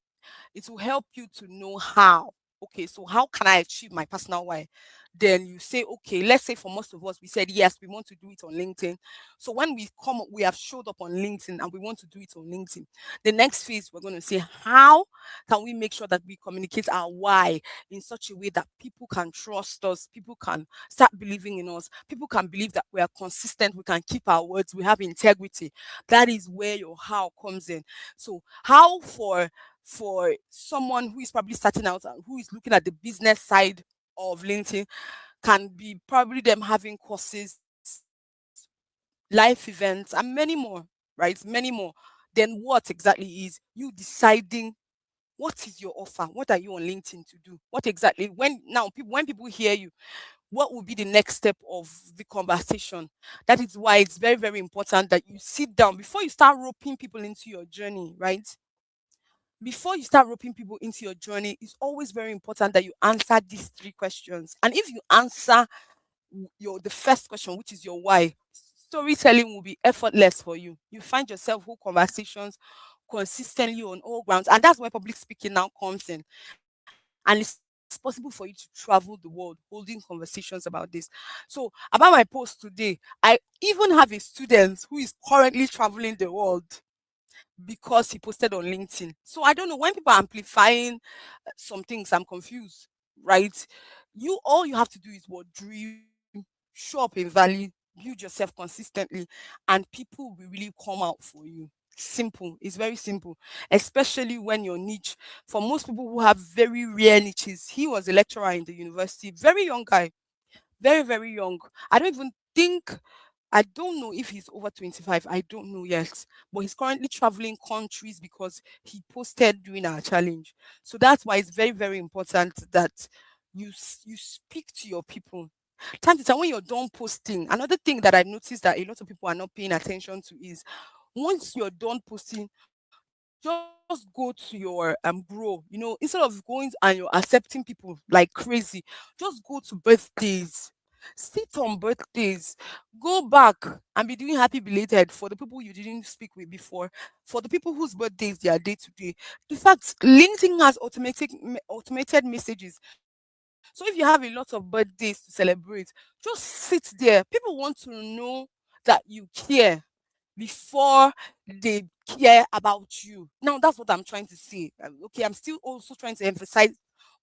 it will help you to know how. Okay, so how can I achieve my personal why? Then you say, okay, let's say for most of us, we said, yes, we want to do it on LinkedIn. So when we come up, we have showed up on LinkedIn and we want to do it on LinkedIn. The next phase, we're going to say, how can we make sure that we communicate our why in such a way that people can trust us, people can start believing in us, people can believe that we are consistent, we can keep our words, we have integrity. That is where your how comes in. So how for someone who is probably starting out and who is looking at the business side of LinkedIn can be probably them having courses, life events, and many more, right? Many more. Then what exactly is you deciding what is your offer? What are you on LinkedIn to do? What exactly when people hear you, what will be the next step of the conversation? That is why it's very, very important that you sit down before you start roping people into your journey, right? Before you start roping people into your journey, it's always very important that you answer these three questions. And if you answer the first question, which is your why, storytelling will be effortless for you. You find yourself whole conversations consistently on all grounds, and that's where public speaking now comes in. And it's possible for you to travel the world holding conversations about this. So about my post today, I even have a student who is currently traveling the world because he posted on LinkedIn. So I don't know, when people are amplifying some things, I'm confused, right? All you have to do is what? Dream, show up in value, build yourself consistently, and people will really come out for you. Simple. It's very simple, especially when your niche. For most people who have very rare niches, he was a lecturer in the university, very young guy, very, very young. I don't even think, I don't know if he's over 25. I don't know yet. But he's currently traveling countries because he posted during our challenge. So that's why it's very, very important that you speak to your people. Time to time when you're done posting, another thing that I've noticed that a lot of people are not paying attention to is once you're done posting, just go to your grow. Instead of going and you're accepting people like crazy, just go to birthdays. Sit on birthdays. Go back and be doing happy belated for the people you didn't speak with before, for the people whose birthdays they are day to day. In fact, LinkedIn has automated messages. So if you have a lot of birthdays to celebrate, just sit there. People want to know that you care before they care about you. Now that's what I'm trying to say. Okay, I'm still also trying to emphasize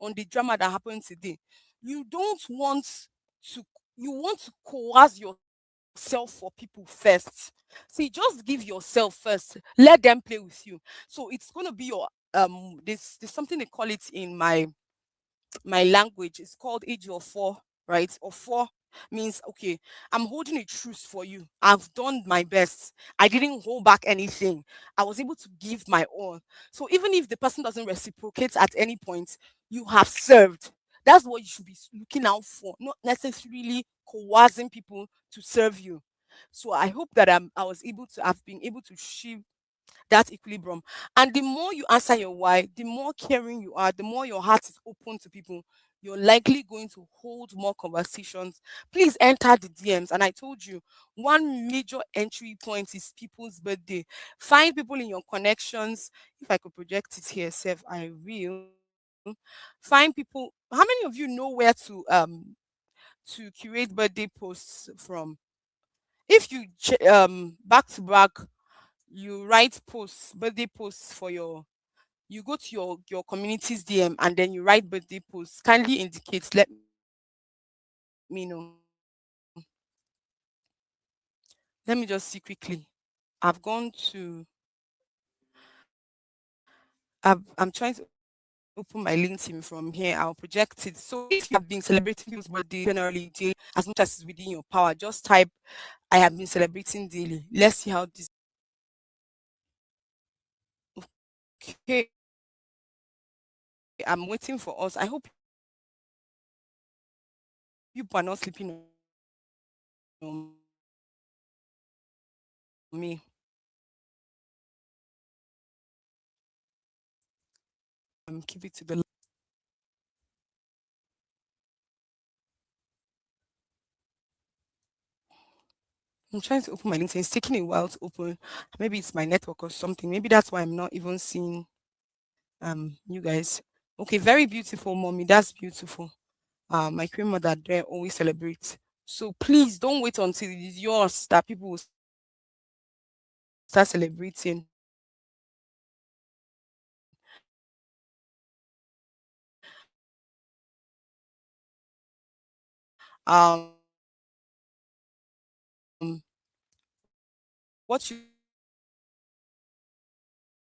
on the drama that happened today. You don't want to you want to coerce yourself for people first. See, just give yourself first. Let them play with you. So it's gonna be your there's something they call it in my language. It's called age of four, right? Or four means, okay, I'm holding a truce for you. I've done my best. I didn't hold back anything. I was able to give my all. So even if the person doesn't reciprocate at any point, you have served. That's what you should be looking out for, not necessarily coercing people to serve you. So I hope that I've been able to shift that equilibrium. And the more you answer your why, the more caring you are, the more your heart is open to people, you're likely going to hold more conversations. Please enter the DMs. And I told you, one major entry point is people's birthday. Find people in your connections. If I could project it here, Seth, I will. Find people. How many of you know where to curate birthday posts from? if you back to back, you write posts, birthday posts for your, you go to your community's DM and then you write birthday posts, kindly indicate, let me know. Let me just see quickly. I've gone to, I'm trying to open my LinkedIn from here. I'll project it. So if you have been celebrating people's birthday generally daily, as much as is within your power, just type, I have been celebrating daily. Let's see how this. Okay, I'm waiting for us. I hope people are not sleeping on me. Keep it to the. I'm trying to open my LinkedIn. It's taking a while to open. Maybe it's my network or something. Maybe that's why I'm not even seeing you guys. Okay, very beautiful, mommy. That's beautiful. My grandmother there always celebrates. So please don't wait until it is yours that people will start celebrating. Um, what you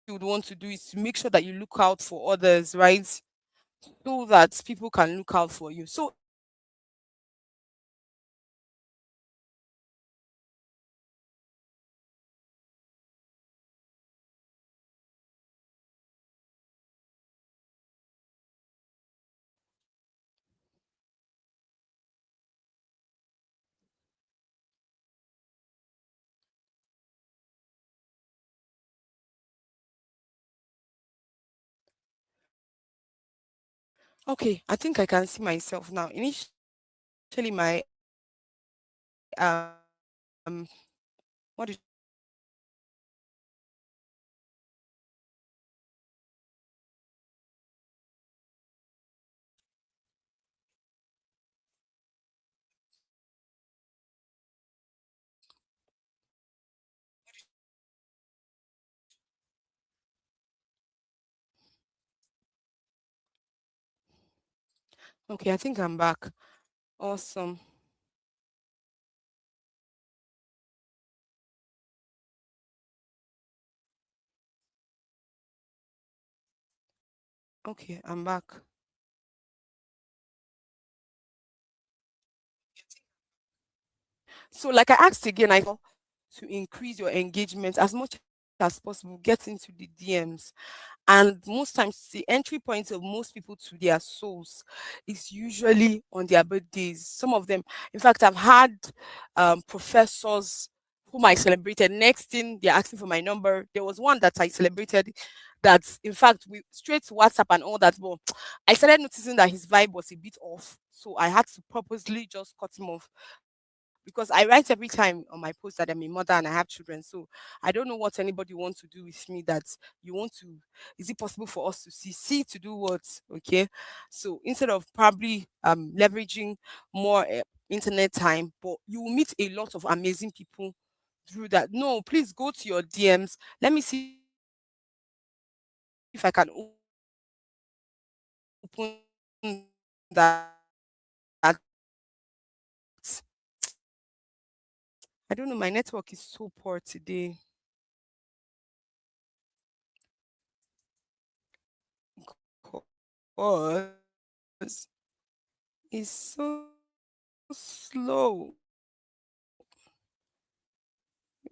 would want to do is to make sure that you look out for others, right? So that people can look out for you. So okay, I think I can see myself now. Initially, my um, what is okay? I think I'm back. Awesome. Okay, I'm back. So, like I asked again, I to increase your engagement as much as possible, get into the DMs. And most times, the entry point of most people to their souls is usually on their birthdays. Some of them, in fact, I've had professors whom I celebrated. Next thing, they're asking for my number. There was one that I celebrated that, in fact, we straight to WhatsApp and all that. But I started noticing that his vibe was a bit off. So I had to purposely just cut him off because I write every time on my post that I'm a mother and I have children. So I don't know what anybody wants to do with me that you want to. Is it possible for us to see? See to do what? Okay. So instead of probably leveraging more internet time, but you will meet a lot of amazing people through that. No, please go to your DMs. Let me see if I can open that. I don't know. My network is so poor today. Cause it's so slow.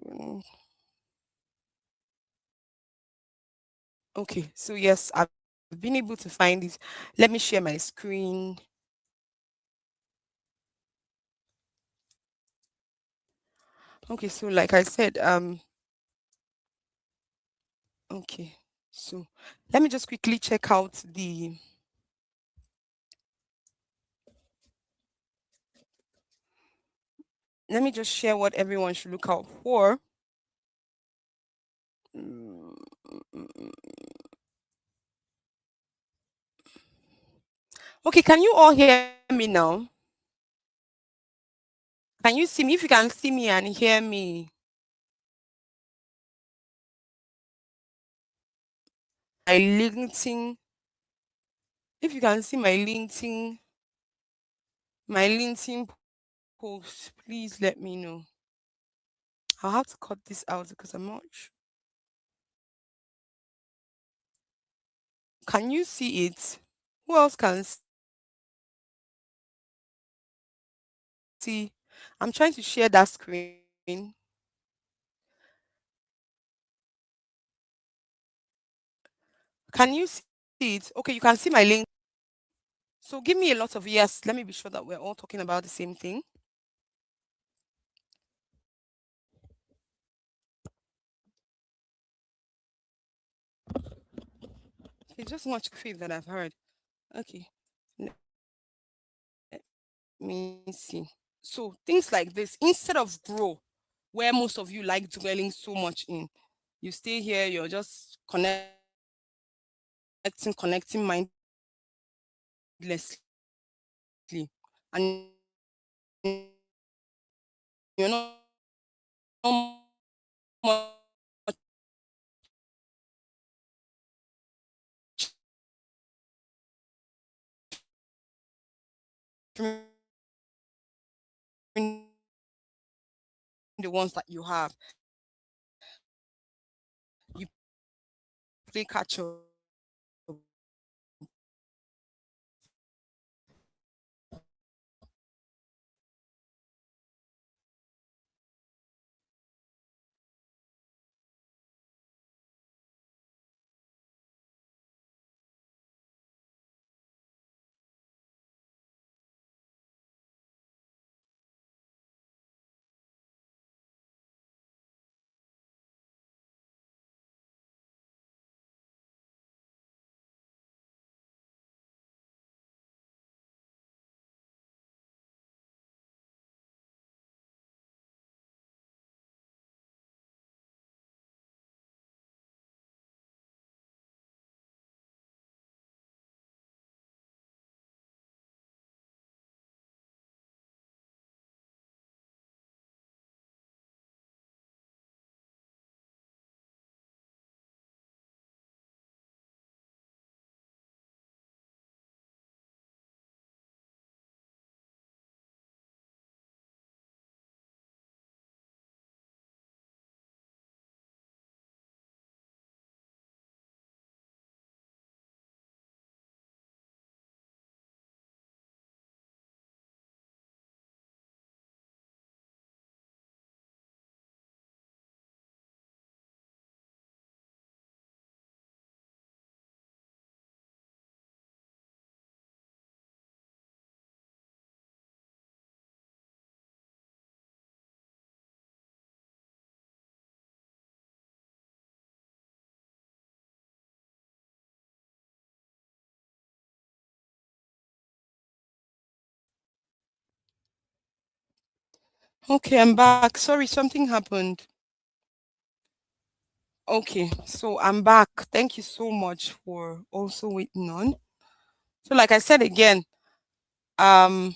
Mm, okay, so yes, I've been able to find it. Let me share my screen. Okay, so like I said, okay, so let me just quickly check out the. Let me just share what everyone should look out for. Mm, mm, mm. Okay, can you all hear me now? Can you see me? If you can see me and hear me, my LinkedIn. If you can see my LinkedIn post, please let me know. I'll have to cut this out because I'm not sure. Can you see it? Who else can see? I'm trying to share that screen. Can you see it? Okay, you can see my link. So give me a lot of yes. Let me be sure that we're all talking about the same thing. It's just much faith that I've heard. Okay, let me see. So things like this, instead of grow, where most of you like dwelling so much in, you stay here, you're just connecting mindlessly, and you're not much the ones that you have. You play catch up. Okay, I'm back. Sorry, something happened. Okay, so I'm back. Thank you so much for also waiting on. So, like I said again, um,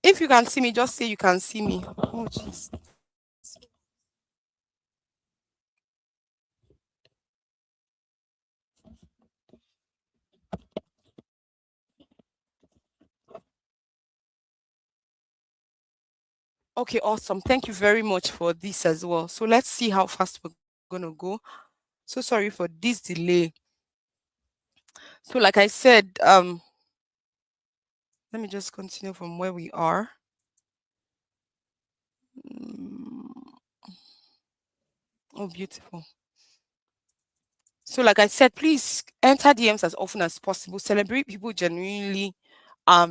if you can see me, just say you can see me. Oh, jeez. Okay, awesome. Thank you very much for this as well. So let's see how fast we're gonna go. So sorry for this delay. So, like I said, let me just continue from where we are. Mm, oh, beautiful. So, like I said, please enter DMs as often as possible. Celebrate people genuinely.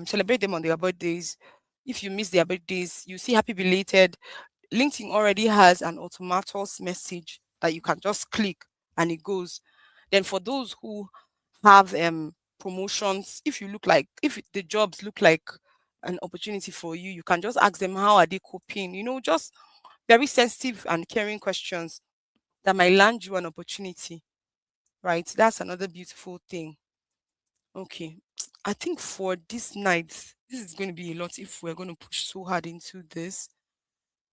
Celebrate them on their birthdays. If you miss their birthdays, you see happy belated. LinkedIn already has an automatos message that you can just click and it goes. Then for those who have promotions, if the jobs look like an opportunity for you, you can just ask them how are they coping. Just very sensitive and caring questions that might land you an opportunity. Right? That's another beautiful thing. Okay. I think for this night, this is going to be a lot if we're going to push so hard into this.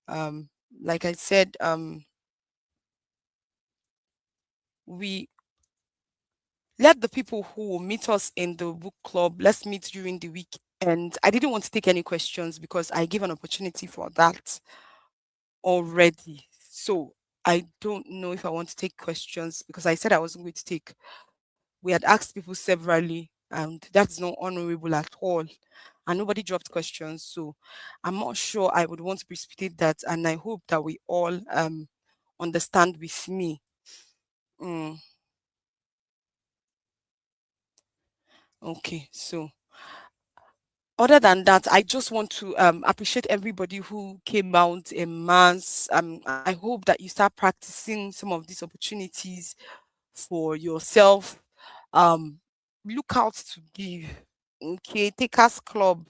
Um, like I said, we let the people who will meet us in the book club, let's meet during the week. And I didn't want to take any questions because I gave an opportunity for that already. So I don't know if I want to take questions because I said I wasn't going to take. We had asked people severally, and that's not honorable at all. And nobody dropped questions. So I'm not sure I would want to precipitate that. And I hope that we all understand with me. Mm, okay. So other than that, I just want to appreciate everybody who came out in mass. I hope that you start practicing some of these opportunities for yourself. Um, look out to give. Okay, Takers Club.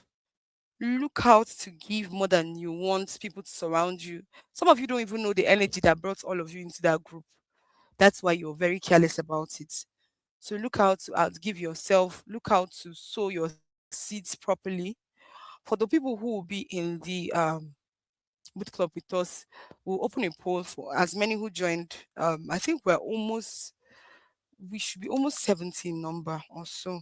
Look out to give more than you want people to surround you. Some of you don't even know the energy that brought all of you into that group. That's why you're very careless about it. So look out to outgive yourself. Look out to sow your seeds properly. For the people who will be in the boot club with us, we'll open a poll for as many who joined. I think we should be almost 17 number or so.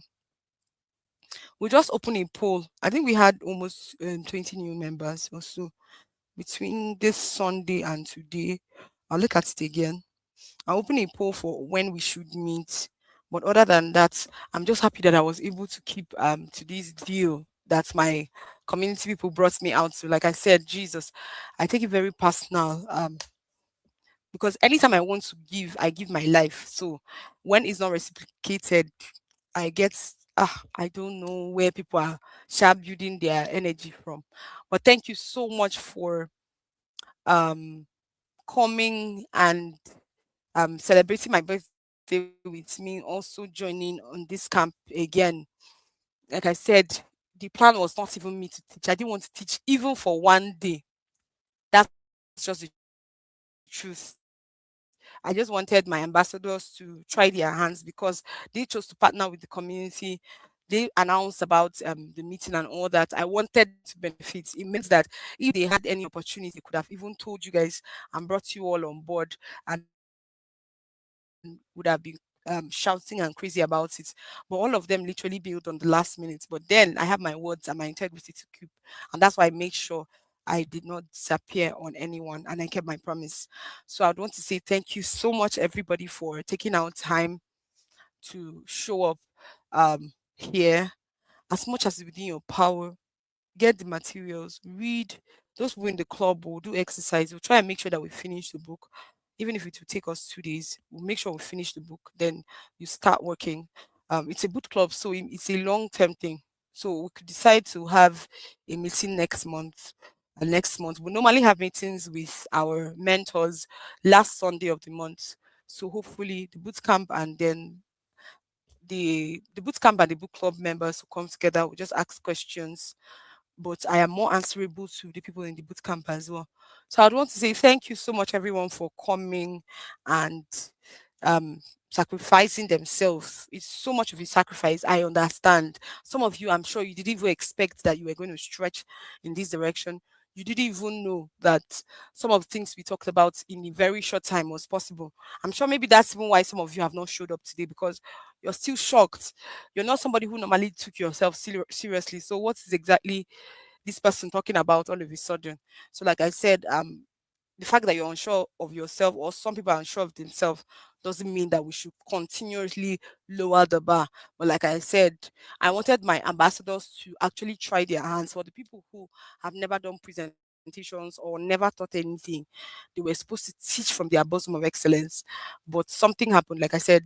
We just open a poll. I think we had almost 20 new members or so between this Sunday and today. I'll look at it again. I'll open a poll for when we should meet. But other than that, I'm just happy that I was able to keep to this deal that my community people brought me out to. Like I said, Jesus, I take it very personal. Because anytime I want to give, I give my life. So when it's not reciprocated, I get I don't know where people are sharp building their energy from. But thank you so much for um coming and celebrating my birthday with me, also joining on this camp again. Like I said, the plan was not even me to teach. I didn't want to teach even for one day. That's just the truth. I just wanted my ambassadors to try their hands because they chose to partner with the community. They announced about the meeting and all that. I wanted them to benefit. It meant that if they had any opportunity, they could have even told you guys and brought you all on board and would have been shouting and crazy about it. But all of them literally bailed on the last minute. But then I have my words and my integrity to keep. And that's why I made sure I did not disappear on anyone and I kept my promise. So I would want to say thank you so much, everybody, for taking out time to show up here as much as is within your power. Get the materials, read. Those who in the club will do exercise. We'll try and make sure that we finish the book. Even if it will take us 2 days, we'll make sure we finish the book. Then you start working. It's a boot club, so it's a long-term thing. So we could decide to have a meeting next month. And next month, we normally have meetings with our mentors last Sunday of the month. So hopefully the boot camp and then the boot camp and the book club members will come together. We'll just ask questions, but I am more answerable to the people in the boot camp as well. So I'd want to say thank you so much, everyone, for coming and um, sacrificing themselves. It's so much of a sacrifice. I understand. Some of you, I'm sure you didn't even expect that you were going to stretch in this direction. You didn't even know that some of the things we talked about in a very short time was possible. I'm sure maybe that's even why some of you have not showed up today because you're still shocked. You're not somebody who normally took yourself seriously. So what is exactly this person talking about all of a sudden? So like I said, the fact that you're unsure of yourself or some people are unsure of themselves doesn't mean that we should continuously lower the bar. But like I said, I wanted my ambassadors to actually try their hands. For the people who have never done presentations or never taught anything, they were supposed to teach from their bosom of excellence. But something happened. Like I said,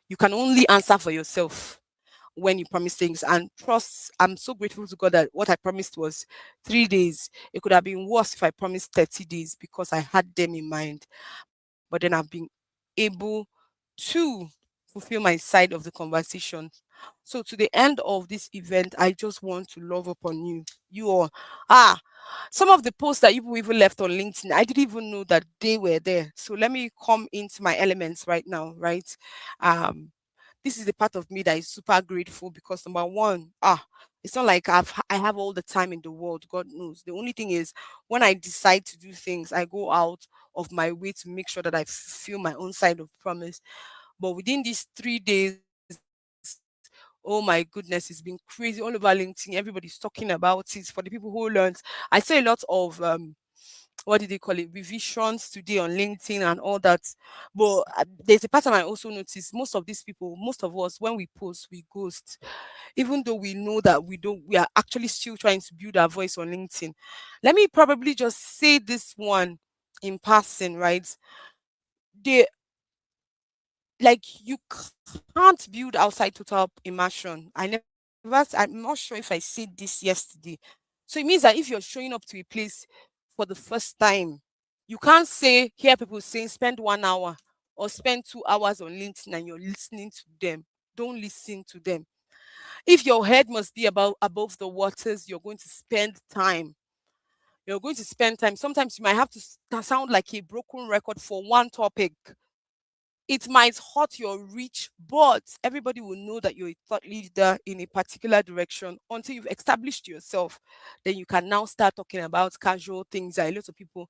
you can only answer for yourself when you promise things and trust. I'm so grateful to God that what I promised was 3 days. It could have been worse if I promised 30 days because I had them in mind. But then I've been able to fulfill my side of the conversation. So to the end of this event, I just want to love upon you. You all. Ah, some of the posts that you even left on LinkedIn, I didn't even know that they were there. So let me come into my elements right now, right? Um, this is the part of me that is super grateful because number one, It's not like I have all the time in the world. God knows. The only thing is, when I decide to do things, I go out of my way to make sure that I fulfill my own side of promise. But within these 3 days, oh my goodness, it's been crazy all over LinkedIn. Everybody's talking about it. For the people who learned, I saw a lot of what did they call it, revisions today on LinkedIn and all that. But there's a pattern I also noticed. Most of these people, most of us, when we post, we ghost, even though we know that we are actually still trying to build our voice on LinkedIn. Let me probably just say this one in passing, right? They, like, you can't build outside total immersion. I'm not sure if I said this yesterday. So it means that if you're showing up to a place for the first time, you can't say, hear people saying spend 1 hour or spend 2 hours on LinkedIn and you're listening to them. Don't listen to them. If your head must be about above the waters, you're going to spend time. You're going to spend time. Sometimes you might have to sound like a broken record for one topic. It might hurt your reach, but everybody will know that you're a thought leader in a particular direction until you've established yourself. Then you can now start talking about casual things that a lot of people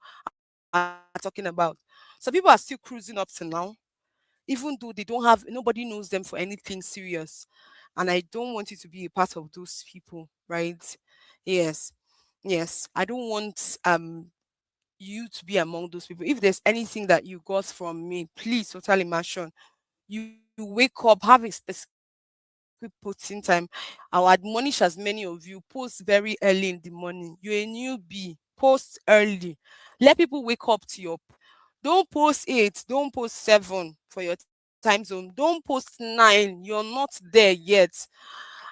are talking about. So people are still cruising up to now, even though they don't have, nobody knows them for anything serious. And I don't want you to be a part of those people, right? Yes. Yes. I don't want you to be among those people. If there's anything that you got from me, please, total immersion. You wake up, have a specific posting time. I'll admonish as many of you, post very early in the morning. You're a newbie, post early. Let people wake up to your don't post 8, don't post 7 for your time zone. Don't post 9. You're not there yet.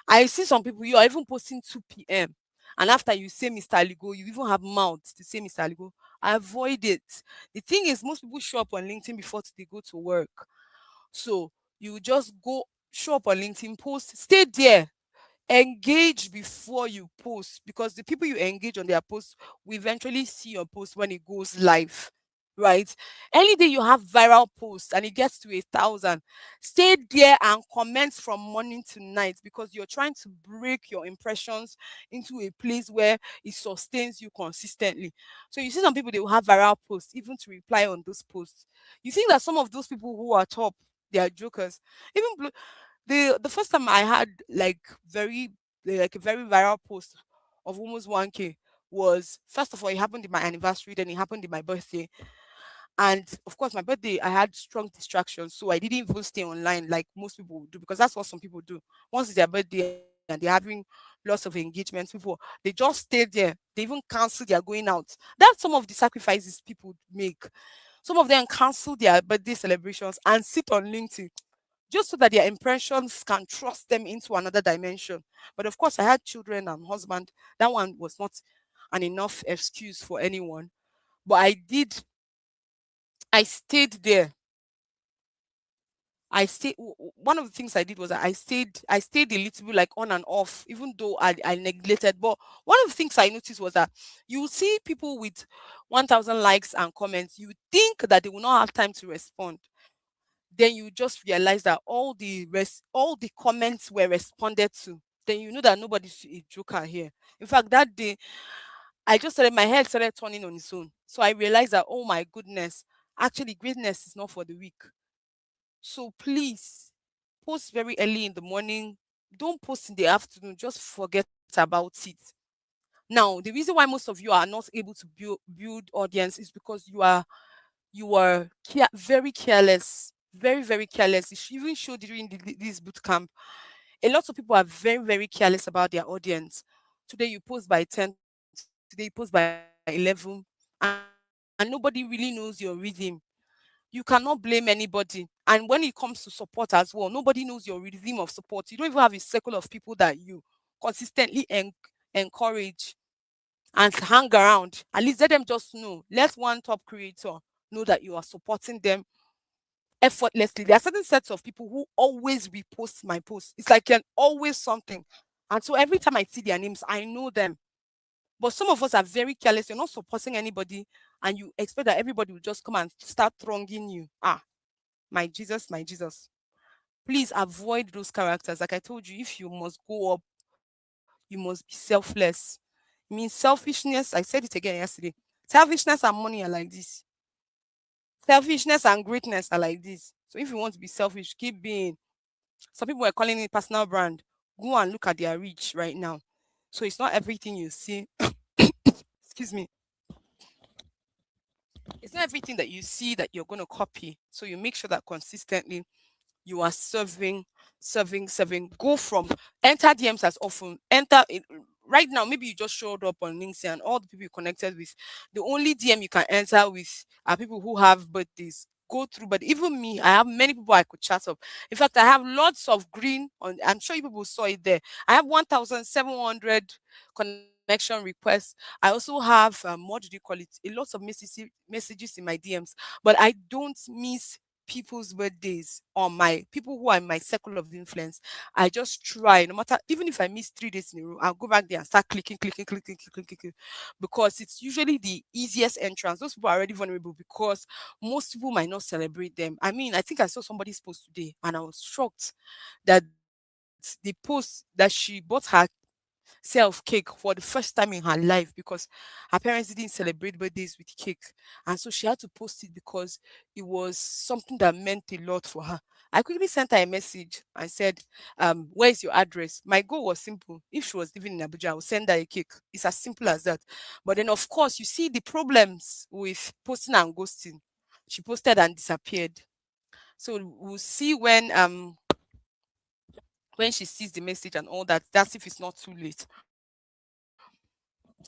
I see some people, you are even posting 2 p.m. And after you say Mr. Aligo, you even have mouth to say Mr. Aligo. Avoid it. The thing is, most people show up on LinkedIn before they go to work. So you just go show up on LinkedIn, post, stay there, engage before you post, because the people you engage on their post will eventually see your post when it goes live, right? Any day you have viral posts and it gets to 1,000, stay there and comment from morning to night, because you're trying to break your impressions into a place where it sustains you consistently. So you see some people, they will have viral posts even to reply on those posts. You think that some of those people who are top, they are jokers. Even the first time I had like a very viral post of almost 1K was, first of all, it happened in my anniversary, then it happened in my birthday. And of course, my birthday, I had strong distractions, so I didn't even stay online like most people would do, because that's what some people do. Once it's their birthday and they're having lots of engagements, people, they just stay there. They even cancel their going out. That's some of the sacrifices people make. Some of them cancel their birthday celebrations and sit on LinkedIn just so that their impressions can trust them into another dimension. But of course, I had children and husband. That one was not an enough excuse for anyone. But I stayed there. One of the things I did was that I stayed a little bit like on and off, even though I neglected. But one of the things I noticed was that you see people with 1,000 likes and comments, you think that they will not have time to respond. Then you just realize that all the comments were responded to. Then you know that nobody's a joker here. In fact, that day I just started my head started turning on its own. So I realized that, oh my goodness, actually greatness is not for the weak. So please post very early in the morning. Don't post in the afternoon. Just forget about it. Now, the reason why most of you are not able to build audience is because you are very careless, very very careless. It even showed during this boot camp. A lot of people are very very careless about their audience. Today you post by 10, today you post by 11, and nobody really knows your rhythm. You cannot blame anybody. And when it comes to support as well, nobody knows your rhythm of support. You don't even have a circle of people that you consistently encourage and hang around. At least let them just know. Let one top creator know that you are supporting them effortlessly. There are certain sets of people who always repost my posts. It's like an always something. And so every time I see their names, I know them. But some of us are very careless. You're not supporting anybody, and you expect that everybody will just come and start thronging you. Ah, my Jesus, my Jesus. Please avoid those characters. Like I told you, if you must go up, you must be selfless. It means selfishness. I said it again yesterday. Selfishness and money are like this. Selfishness and greatness are like this. So if you want to be selfish, keep being. Some people are calling it personal brand. Go and look at their reach right now. So it's not everything you see. Excuse me. It's not everything that you see that you're going to copy. So you make sure that consistently you are serving. Go from enter DMs as often. Enter it right now. Maybe you just showed up on LinkedIn and all the people you connected with. The only DM you can enter with are people who have birthdays. Go through, but even me, I have many people I could chat up. In fact, I have lots of green on. I'm sure you people saw it there. I have 1,700 connection requests. I also have what do you call it? A lot of messages in my DMs, but I don't miss people's birthdays or my people who are in my circle of influence. I just try, no matter even if I miss 3 days in a row, I'll go back there and start clicking, because it's usually the easiest entrance. Those people are already vulnerable because most people might not celebrate them. I mean, I think I saw somebody's post today and I was shocked that the post that she bought her self cake for the first time in her life because her parents didn't celebrate birthdays with cake. And so she had to post it because it was something that meant a lot for her. I quickly sent her a message and said, where is your address? My goal was simple. If she was living in Abuja, I would send her a cake. It's as simple as that. But then, of course, you see the problems with posting and ghosting. She posted and disappeared. So we'll see when she sees the message and all that. That's if it's not too late.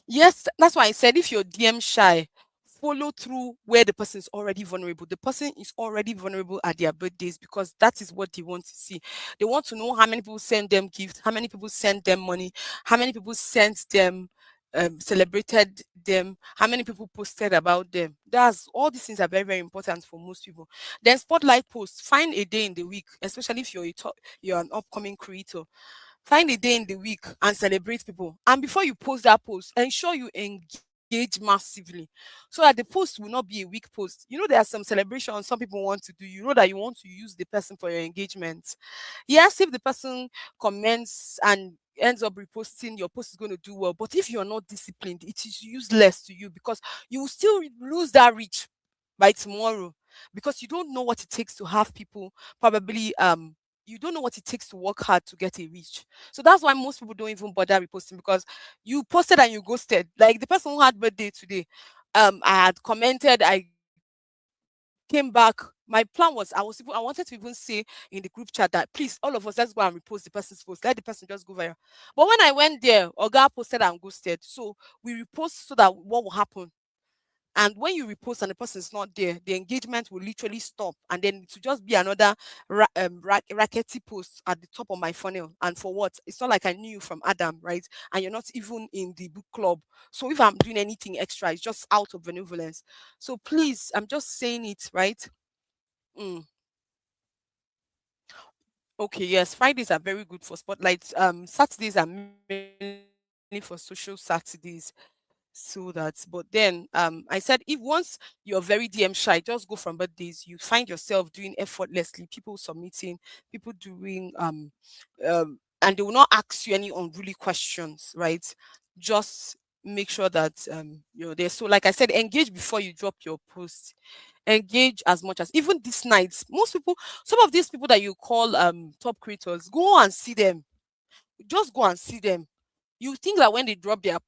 Yes, that's why I said if you're DM shy, follow through where the person is already vulnerable. The person is already vulnerable at their birthdays because that is what they want to see. They want to know how many people send them gifts, how many people send them money, how many people sent them celebrated them, how many people posted about them. That's all these things are very, very important for most people. Then spotlight posts. Find a day in the week, especially if you're an upcoming creator. Find a day in the week and celebrate people. And before you post that post, ensure you engage massively so that the post will not be a weak post. You know, there are some celebrations some people want to do. You know that you want to use the person for your engagement. Yes, if the person comments and ends up reposting, your post is going to do well. But if you're not disciplined, it is useless to you because you will still lose that reach by tomorrow because you don't know what it takes to have people probably you don't know what it takes to work hard to get a reach. So that's why most people don't even bother reposting because you posted and you ghosted. Like the person who had birthday today, I had commented, I came back. My plan was I wanted to even say in the group chat that please all of us let's go and repost the person's post. Let the person just go viral. But when I went there, Oga posted and ghosted. So we repost so that what will happen? And when you repost and the person is not there, the engagement will literally stop. And then to just be another rackety post at the top of my funnel. And for what? It's not like I knew you from Adam, right? And you're not even in the book club. So if I'm doing anything extra, it's just out of benevolence. So please, I'm just saying it, right? Mm. Okay, yes, Fridays are very good for spotlights. Saturdays are mainly for social Saturdays. So that, but then I said if once you're very DM shy, just go from birthdays. You find yourself doing effortlessly, people submitting, people doing and they will not ask you any unruly questions, right? Just make sure that you're there. So like I said, engage before you drop your post. Engage as much as even this night. Most people, some of these people that you call top creators, go and see them. Just go and see them. You think that when they drop their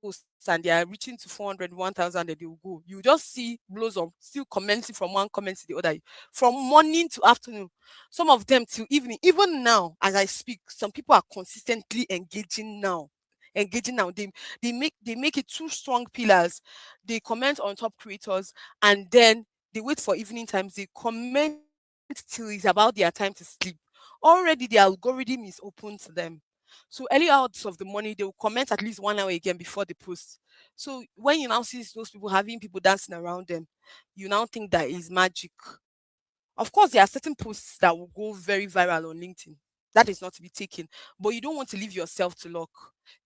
posts and they are reaching to 400, 1,000, that they will go. You just see blows of still commenting from one comment to the other, from morning to afternoon. Some of them till evening. Even now, as I speak, some people are consistently engaging now. They make it two strong pillars. They comment on top creators and then they wait for evening times. They comment till it's about their time to sleep. Already the algorithm is open to them. So early hours of the morning, they will comment at least 1 hour again before the post. So when you now see those people having people dancing around them, you now think that is magic. Of course, there are certain posts that will go very viral on LinkedIn. That is not to be taken. But you don't want to leave yourself to luck.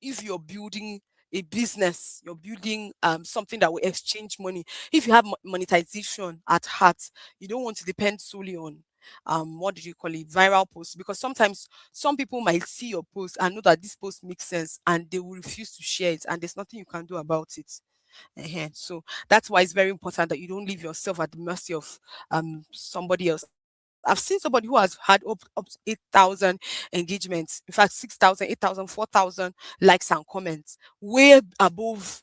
If you're building a business, you're building something that will exchange money. If you have monetization at heart, you don't want to depend solely on what did you call it, viral posts, because sometimes some people might see your post and know that this post makes sense and they will refuse to share it, and there's nothing you can do about it. So that's why it's very important that you don't leave yourself at the mercy of somebody else. I've seen somebody who has had up to 8,000 engagements, in fact 6,000, 8,000, 4,000 likes and comments, way above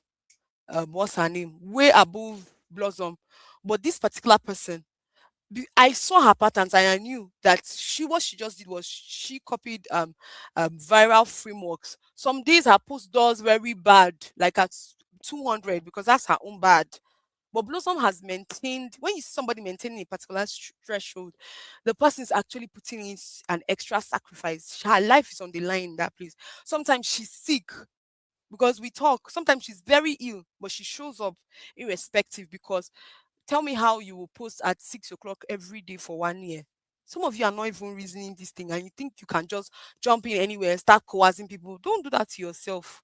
what's her name, way above Blossom. But this particular person, I saw her patterns and I knew that what she just did was she copied viral frameworks. Some days her post does very bad, like at 200, because that's her own bad. But Blossom has maintained, when you see somebody maintaining a particular threshold, the person is actually putting in an extra sacrifice. Her life is on the line in that place. Sometimes she's sick, because we talk. Sometimes she's very ill, but she shows up irrespective, because tell me how you will post at 6 o'clock every day for 1 year. Some of you are not even reasoning this thing and you think you can just jump in anywhere and start coercing people. Don't do that to yourself.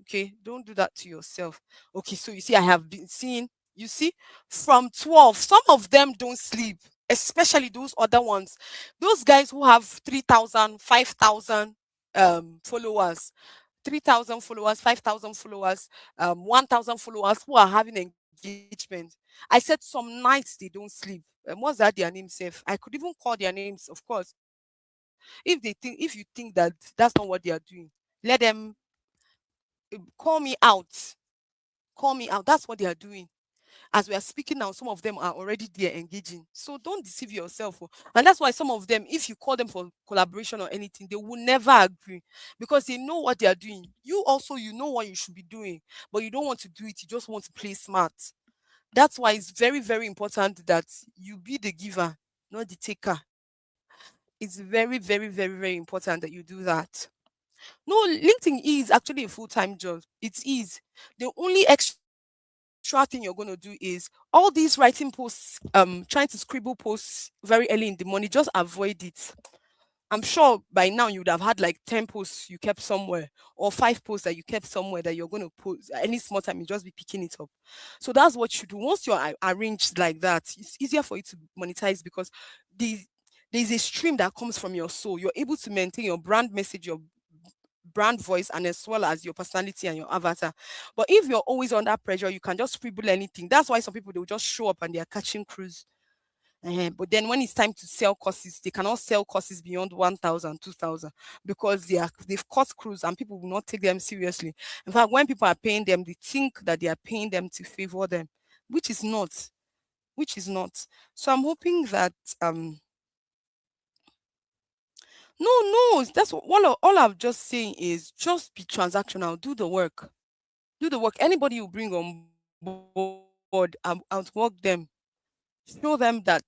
Okay, don't do that to yourself. Okay, so you see, I have been seeing, you see, from 12, some of them don't sleep, especially those other ones. Those guys who have 3,000, 5,000 followers, 3,000 followers, 5,000 followers, 1,000 followers who are having engagement. I said some nights they don't sleep. What's that their name, safe? I could even call their names, of course. If you think that that's not what they are doing, let them call me out. Call me out. That's what they are doing. As we are speaking now, some of them are already there engaging. So don't deceive yourself. And that's why some of them, if you call them for collaboration or anything, they will never agree, because they know what they are doing. You also, you know what you should be doing, but you don't want to do it. You just want to play smart. That's why it's very, very important that you be the giver, not the taker. It's very, very, very, very important that you do that. No, LinkedIn is actually a full-time job. It is. The only extra thing you're going to do is all these writing posts, trying to scribble posts very early in the morning. Just avoid it. I'm sure by now you would have had like 10 posts you kept somewhere, or 5 posts that you kept somewhere that you're going to post any small time, you just be picking it up. So that's what you do. Once you're arranged like that, it's easier for you to monetize, because the there's a stream that comes from your soul. You're able to maintain your brand message, your brand voice, and as well as your personality and your avatar. But if you're always under pressure, you can just scribble anything. That's why some people, they'll just show up and they're catching cruise. But then when it's time to sell courses, they cannot sell courses beyond 1,000, 2,000, because they've cut crews and people will not take them seriously. In fact, when people are paying them, they think that they are paying them to favor them, which is not, which is not. So I'm hoping that no, no, that's what all I'm just saying is just be transactional, do the work. Do the work. Anybody you bring on board, outwork them. Show them that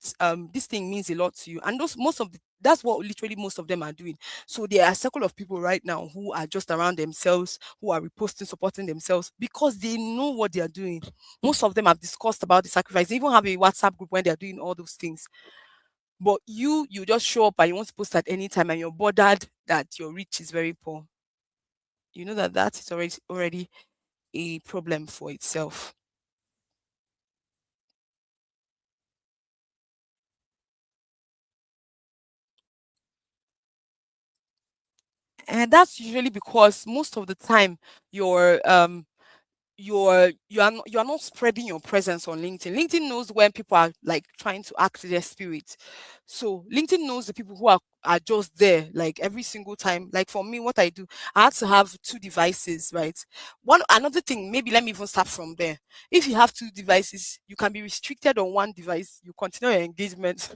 this thing means a lot to you, and that's what literally most of them are doing. So there are a circle of people right now who are just around themselves, who are reposting, supporting themselves, because they know what they are doing. Most of them have discussed about the sacrifice. They even have a WhatsApp group when they are doing all those things. But you just show up and you want to post at any time, and you're bothered that your reach is very poor. You know that that is already a problem for itself. And that's usually because most of the time you're you are not spreading your presence on LinkedIn. LinkedIn knows when people are like trying to act their spirit. So LinkedIn knows the people who are just there like every single time. Like for me, what I do, I have to have two devices, right? One another thing, maybe let me even start from there. If you have two devices, you can be restricted on one device. You continue your engagement.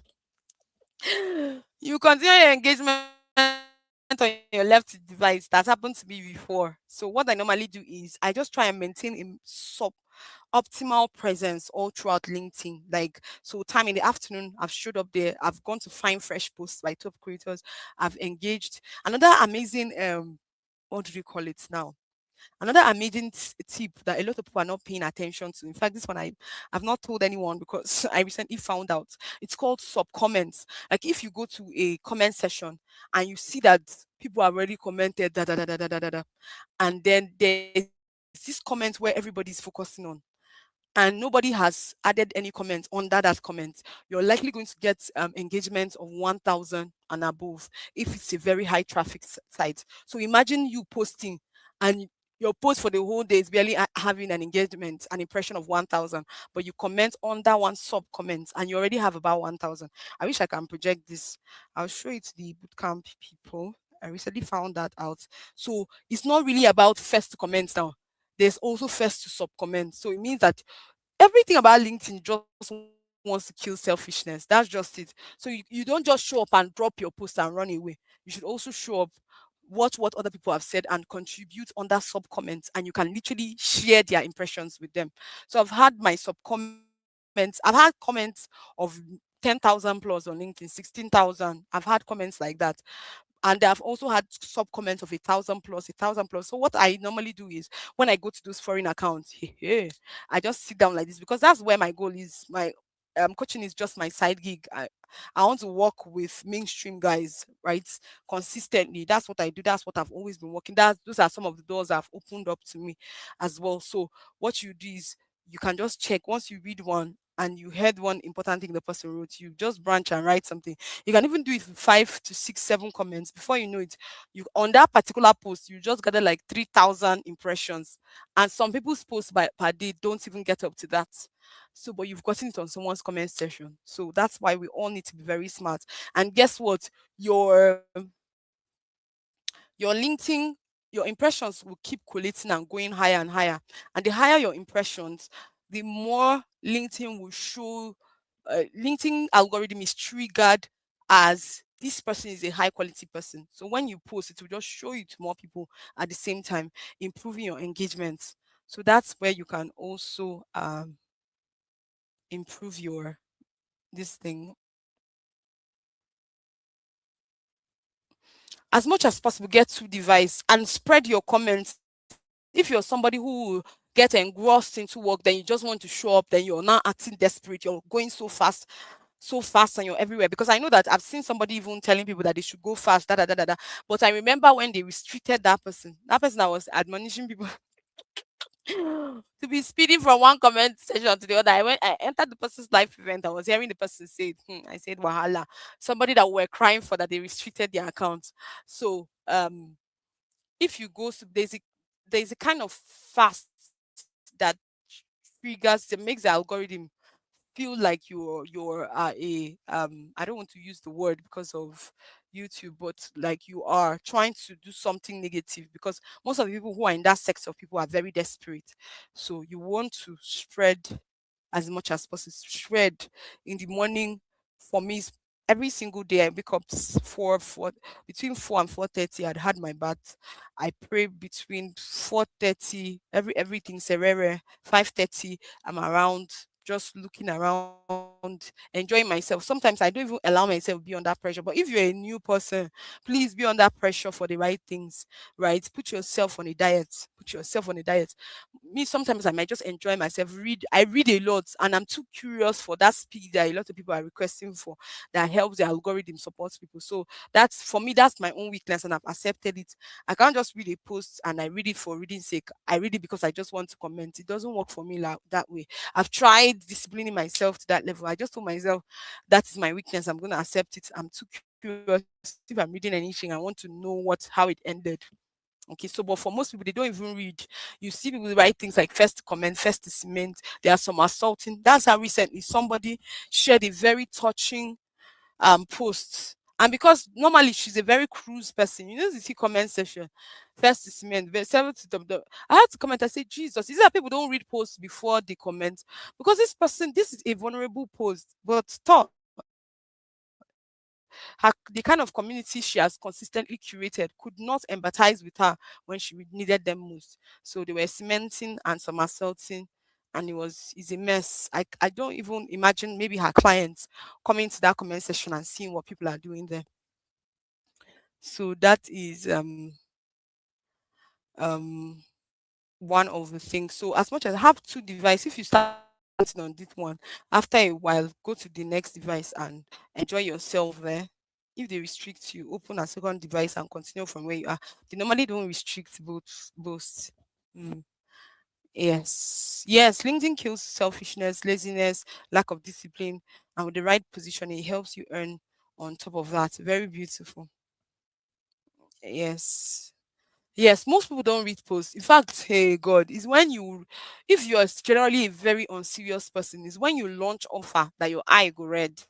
You continue your engagement on your left device. That happened to me before. So what I normally do is I just try and maintain a optimal presence all throughout LinkedIn. Like, so time in the afternoon, I've showed up there. I've gone to find fresh posts by top creators. I've engaged. Another amazing what do you call it now? Another amazing tip that a lot of people are not paying attention to. In fact, this one I've not told anyone because I recently found out. It's called sub comments. Like if you go to a comment section and you see that people have already commented da da da da da da da, da, and then there's this comment where everybody's focusing on. and nobody has added any comment under that comment, you're likely going to get engagement of 1,000 and above if it's a very high traffic site. So imagine you posting and your post for the whole day is barely having an engagement, an impression of 1,000, but you comment under one sub comment and you already have about 1,000. I wish I can project this. I'll show it to the bootcamp people. I recently found that out. So it's not really about first comments now. There's also first to sub comments. So it means that everything about LinkedIn just wants to kill selfishness. That's just it. So you don't just show up and drop your post and run away. You should also show up, watch what other people have said and contribute under sub comments, and you can literally share their impressions with them. So I've had my sub comments, I've had comments of 10,000 plus on LinkedIn, 16,000. I've had comments like that, and I've also had sub comments of 1,000 plus, 1,000 plus. So what I normally do is when I go to those foreign accounts, I just sit down like this because that's where my goal is. My coaching is just my side gig. I want to work with mainstream guys, right? Consistently. That's what I do. That's what I've always been working. Those are some of the doors that have opened up to me as well. So what you do is you can just check once you read one and you heard one important thing the person wrote, you just branch and write something. You can even do it with 5 to 6, 7 comments. Before you know it, you on that particular post, you just gather like 3,000 impressions. And some people's posts per day don't even get up to that. So, but you've gotten it on someone's comment section. So that's why we all need to be very smart. And guess what? Your LinkedIn, your impressions will keep collating and going higher and higher. And the higher your impressions, the more LinkedIn will show. LinkedIn algorithm is triggered as this person is a high quality person. So when you post, it will just show you to more people at the same time, improving your engagement. So that's where you can also improve your this thing as much as possible. Get two device and spread your comments. If you're somebody who get engrossed into work, then you just want to show up, then you're now acting desperate, you're going so fast and you're everywhere. Because I know that I've seen somebody even telling people that they should go fast, da da da da da. But I remember when they restricted that person that was admonishing people to be speeding from one comment section to the other. I entered the person's live event. I was hearing the person say it. I said, Wahala. Somebody that we're crying for that they restricted their account. So if you go to there's a kind of fast that triggers that makes the algorithm feel like you're a I don't want to use the word because of YouTube, but like you are trying to do something negative because most of the people who are in that sector of people are very desperate. So you want to spread as much as possible. Shred in the morning for me every single day I wake up 4 between 4 and 4:30. I'd had my bath. I pray between 4:30, everything serere. 5:30, I'm around just looking around, enjoying myself. Sometimes I don't even allow myself be under pressure. But if you're a new person, please be under pressure for the right things, right? Put yourself on a diet. Put yourself on a diet. Me, sometimes I might just enjoy myself. I read a lot and I'm too curious for that speed that a lot of people are requesting for that helps the algorithm support people. So that's for me, that's my own weakness and I've accepted it. I can't just read a post and I read it for reading's sake. I read it because I just want to comment. It doesn't work for me like that way. I've tried disciplining myself to that level. I just told myself that is my weakness. I'm gonna accept it. I'm too curious. If I'm reading anything, I want to know how it ended. Okay, so but for most people, they don't even read. You see people write things like first comment, first to cement. There are some assaulting. That's how recently somebody shared a very touching post. And because normally she's a very cruise person, you see comment section, first to cement, seven to I had to comment. I said, Jesus, is that people don't read posts before they comment? Because this is a vulnerable post, but thought the kind of community she has consistently curated could not empathize with her when she needed them most. So they were cementing and some assaulting, and it's a mess. I don't even imagine maybe her clients coming to that comment section and seeing what people are doing there. So that is um one of the things. So as much as I have two devices, if you start commenting on this one, after a while, go to the next device and enjoy yourself there. If they restrict you, open a second device and continue from where you are. They normally don't restrict both. Mm. Yes. Yes. LinkedIn kills selfishness, laziness, lack of discipline, and with the right position, it helps you earn on top of that. Very beautiful. Yes. Yes, most people don't read posts. In fact, hey God, is when you, if you're generally a very unserious person, is when you launch offer that your eye go red.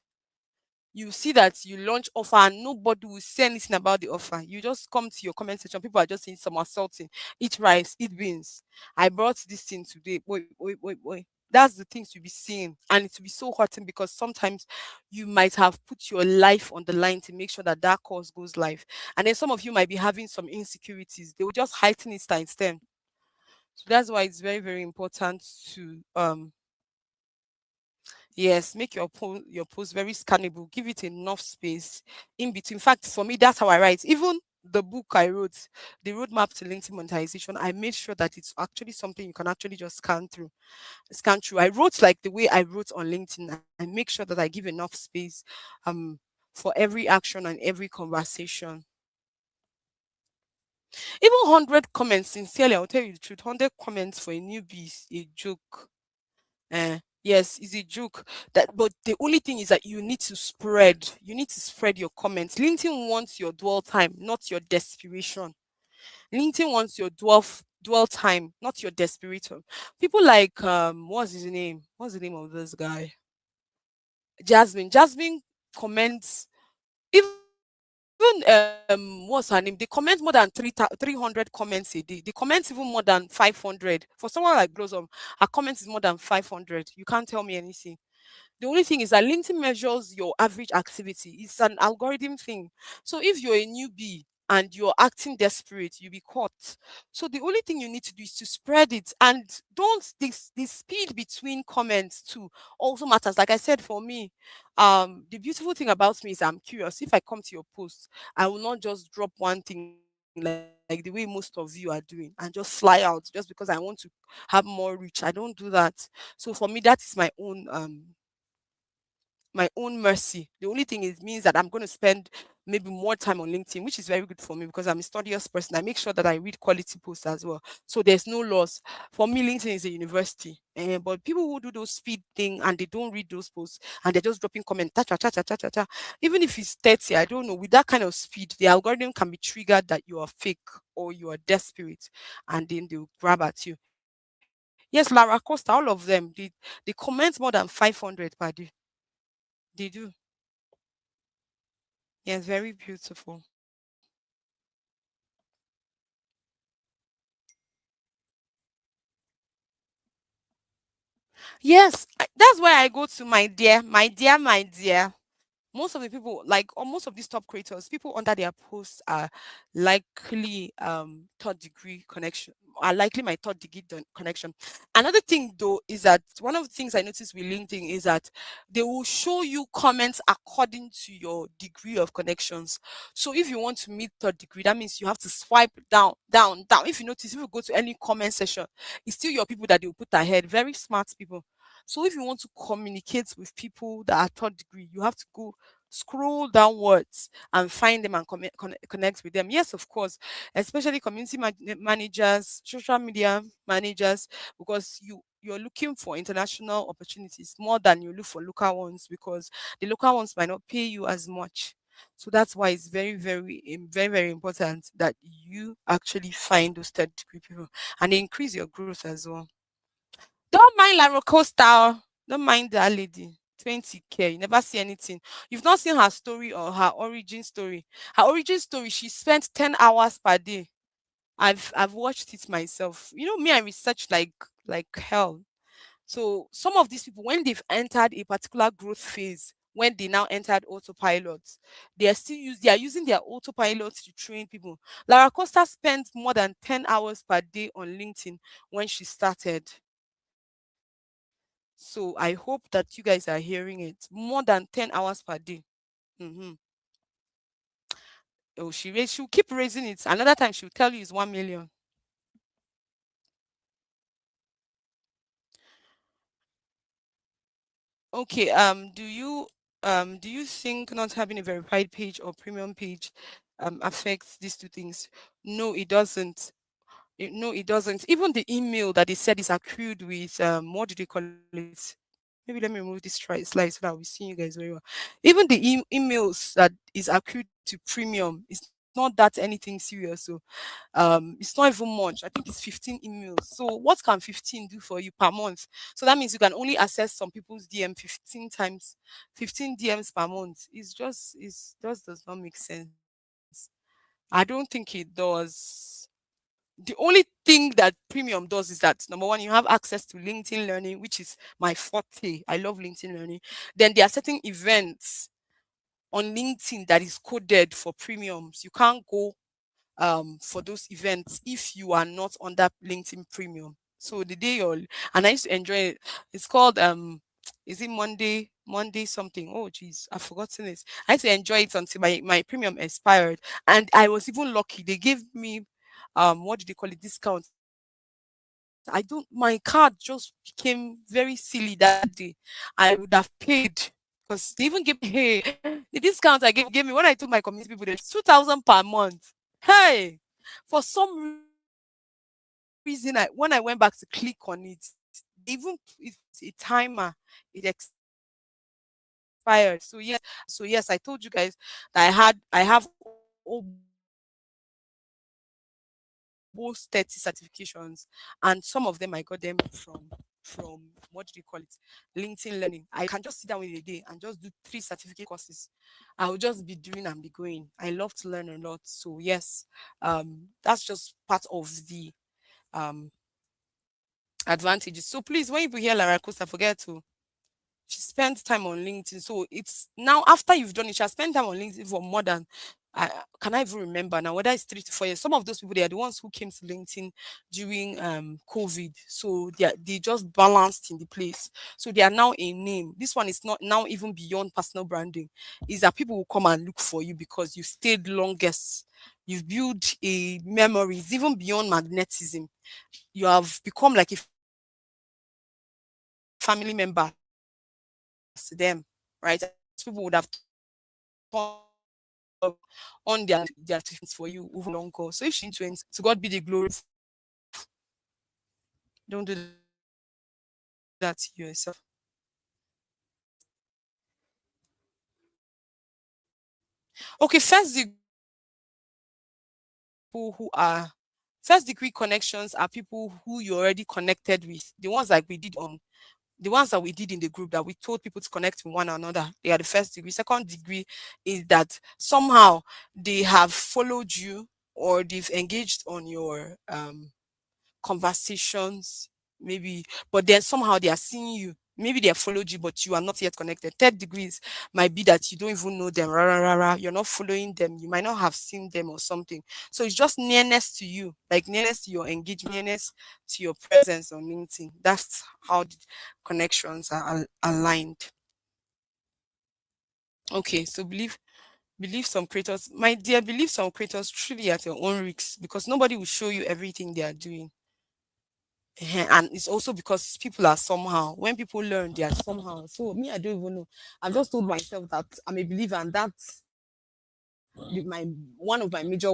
You see that you launch offer and nobody will say anything about the offer. You just come to your comment section. People are just saying some assaulting. Eat rice, eat beans. I brought this thing today. Wait, wait, wait, wait. That's the things you'll be seeing. And it will be so hurting because sometimes you might have put your life on the line to make sure that that cause goes live. And then some of you might be having some insecurities. They will just heighten it times 10. So that's why it's very, very important to yes, make your post very scannable. Give it enough space in between. In fact, for me, that's how I write. Even the book I wrote, the roadmap to LinkedIn monetization, I made sure that it's actually something you can actually just scan through. Scan through. I wrote like the way I wrote on LinkedIn. I make sure that I give enough space um for every action and every conversation. Even 100 comments, sincerely, I'll tell you the truth. 100 comments for a newbie is a joke. Yes, it's a joke. That, but the only thing is that you need to spread. You need to spread your comments. LinkedIn wants your dwell time, not your desperation. LinkedIn wants your dwell time, not your desperation. People like what's his name? What's the name of this guy? Jasmine. Jasmine comments. Even what's her name? They comment more than 300 comments a day. They comment even more than 500. For someone like Blossom, her comments is more than 500. You can't tell me anything. The only thing is that LinkedIn measures your average activity. It's an algorithm thing. So if you're a newbie and you're acting desperate, you'll be caught. So the only thing you need to do is to spread it, and don't this the speed between comments too also matters. Like I said, for me, the beautiful thing about me is I'm curious. If I come to your post, I will not just drop one thing like the way most of you are doing and just fly out just because I want to have more reach. I don't do that. So for me, that is my own mercy. The only thing is means that I'm going to spend maybe more time on LinkedIn, which is very good for me because I'm a studious person. I make sure that I read quality posts as well. So there's no loss. For me, LinkedIn is a university. But people who do those speed thing and they don't read those posts and they're just dropping comments, ta, cha, cha, cha, cha, cha, cha. Even if it's 30, I don't know, with that kind of speed, the algorithm can be triggered that you are fake or you are desperate and then they'll grab at you. Yes, Lara Costa, all of them, they comment more than 500 per day. They do. Yes, very beautiful. Yes, that's why I go to my dear, my dear, my dear. Most of the people, like, or most of these top creators, people under their posts are likely third degree connection, are likely my third degree connection. Another thing though is that one of the things I noticed with LinkedIn is that they will show you comments according to your degree of connections. So if you want to meet third degree, that means you have to swipe down, down, down. If you notice, if you go to any comment section, it's still your people that they will put ahead. Very smart people. So if you want to communicate with people that are third degree, you have to go scroll downwards and find them and connect with them. Yes, of course, especially community managers, social media managers, because you're looking for international opportunities more than you look for local ones because the local ones might not pay you as much. So that's why it's very, very, very, very important that you actually find those third degree people and they increase your growth as well. Don't mind Lara Costa. Don't mind that lady. 20K. You never see anything. You've not seen her story or her origin story. Her origin story, she spent 10 hours per day. I've watched it myself. You know, me, I research like hell. So some of these people, when they've entered a particular growth phase, when they now entered autopilot, they are using their autopilot to train people. Lara Costa spent more than 10 hours per day on LinkedIn when she started. So I hope that you guys are hearing it. More than 10 hours per day. Hmm. Oh, she'll keep raising it. Another time she'll tell you it's 1 million. Okay. Do you think not having a verified page or premium page affects these two things? No, it doesn't. No, it doesn't. Even the email that they said is accrued with what do they call it? Maybe let me remove this slide so that we see you guys very well. Even the emails that is accrued to premium, it's not that anything serious. So it's not even much. I think it's 15 emails. So what can 15 do for you per month? So that means you can only access some people's DM 15 times, 15 DMs per month. It just does not make sense. I don't think it does. The only thing that premium does is that number one, you have access to LinkedIn Learning, which is my forte. I love LinkedIn Learning. Then there are certain events on LinkedIn that is coded for premiums. You can't go for those events if you are not under LinkedIn Premium. So the day you're and I used to enjoy it. It's called is it Monday something? Oh geez, I've forgotten it. I used to enjoy it until my premium expired. And I was even lucky. They gave me what do they call it? Discount. My card just became very silly that day. I would have paid because they even gave me hey, the discount I gave me when I told my community people they 2,000 per month. Hey, for some reason, when I went back to click on it, they even it's a timer. It expired. So yes, I told you guys that I have almost 30 certifications, and some of them I got them from what do you call it? LinkedIn Learning. I can just sit down in a day and just do 3 certificate courses. I'll just be doing and be going. I love to learn a lot. So yes, that's just part of the um advantages. So please, when you hear Lara Costa, forget to she spent time on LinkedIn. So it's now after you've done it, she has spent time on LinkedIn for more than can I even remember now whether it's 3 to 4 years. Some of those people they are the ones who came to LinkedIn during COVID. So they just balanced in the place. So they are now a name. This one is not now even beyond personal branding. Is that people will come and look for you because you stayed longest. You've built a memories even beyond magnetism. You have become like a family member to them, right? And most people would have turned up on their certifications for you over long call. So if she influence, to God be the glory. Don't do that to yourself. Okay, first degree connections are people who you already connected with. The ones that we did in the group that we told people to connect with one another. They are the first degree. Second degree is that somehow they have followed you or they've engaged on your conversations, maybe, but then somehow they are seeing you. Maybe they have followed you, but you are not yet connected. Third degrees might be that you don't even know them. Rah, rah, rah, rah. You're not following them. You might not have seen them or something. So it's just nearness to you, like nearness to your engagement, nearness to your presence on LinkedIn. That's how the connections are aligned. Okay, so believe some creators, my dear, believe some creators truly at your own risks because nobody will show you everything they are doing. And it's also because people are somehow when people learn they are somehow. So me, I don't even know. I've just told myself that I'm a believer and that's my one of my major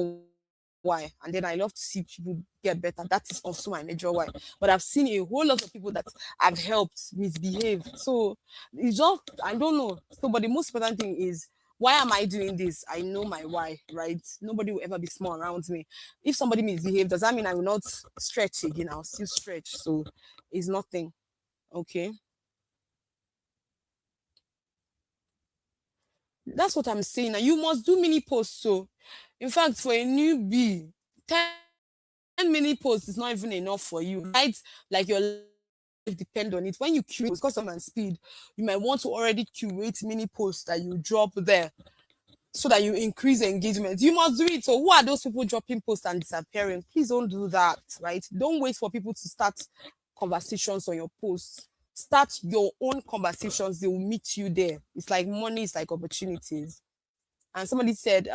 why. And then I love to see people get better. That is also my major why. But I've seen a whole lot of people that I've helped misbehave. So it's just I don't know. So but the most important thing is why am I doing this? I know my why, right? Nobody will ever be small around me. If somebody misbehaves, does that mean I will not stretch again? I'll still stretch. So it's nothing. Okay. That's what I'm saying. Now you must do mini posts. So in fact, for a newbie, 10 mini posts is not even enough for you, right? Like your life depend on it. When you curate mini posts, because of and speed, you might want to already curate mini posts that you drop there so that you increase engagement. You must do it. So who are those people dropping posts and disappearing? Please don't do that, right? Don't wait for people to start conversations on your posts. Start your own conversations. They will meet you there. It's like money, it's like opportunities. And somebody said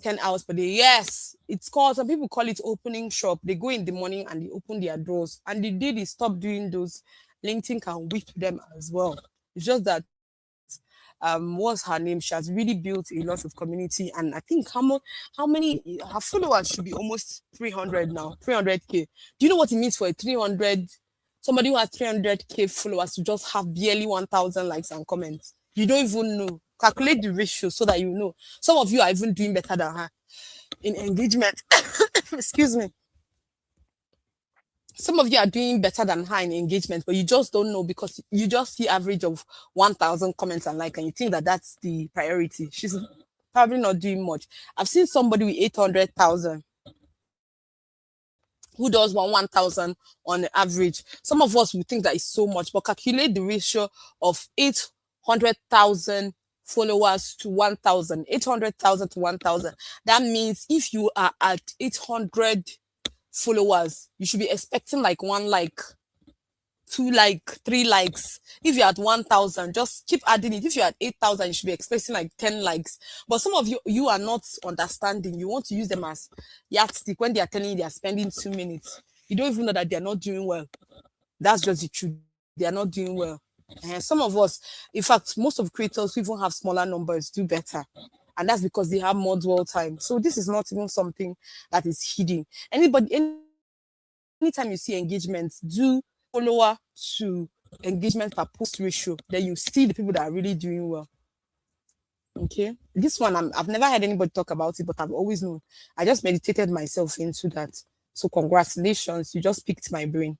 10 hours per day. Yes, it's called, some people call it opening shop. They go in the morning and they open their doors. And the day they stop doing those, LinkedIn can whip them as well. It's just that what's her name? She has really built a lot of community, and I think how many her followers should be almost 300 now, 300K. Do you know what it means for a 300 somebody who has 300K followers to just have barely 1,000 likes and comments? You don't even know. Calculate the ratio so that you know. Some of you are even doing better than her in engagement. Excuse me. Some of you are doing better than her in engagement, but you just don't know because you just see average of 1,000 comments and like, and you think that that's the priority. She's probably not doing much. I've seen somebody with 800,000 who does 1,000 on average. Some of us would think that is so much, but calculate the ratio of 800,000 followers to 1,000, 800,000 to 1,000. That means if you are at 800 followers, you should be expecting like 1 like, 2 like, 3 likes. If you're at 1,000, just keep adding it. If you're at 8,000, you should be expecting like 10 likes. But some of you are not understanding. You want to use them as yardstick when they are telling you they are spending 2 minutes. You don't even know that they are not doing well. That's just the truth. They are not doing well. And some of us, in fact, most of creators who even have smaller numbers do better. And that's because they have more dwell time. So this is not even something that is hidden. Anytime you see engagement, do follower to engagement per post ratio. Then you see the people that are really doing well. Okay, this one I've never had anybody talk about it, but I've always known. I just meditated myself into that. So congratulations, you just picked my brain.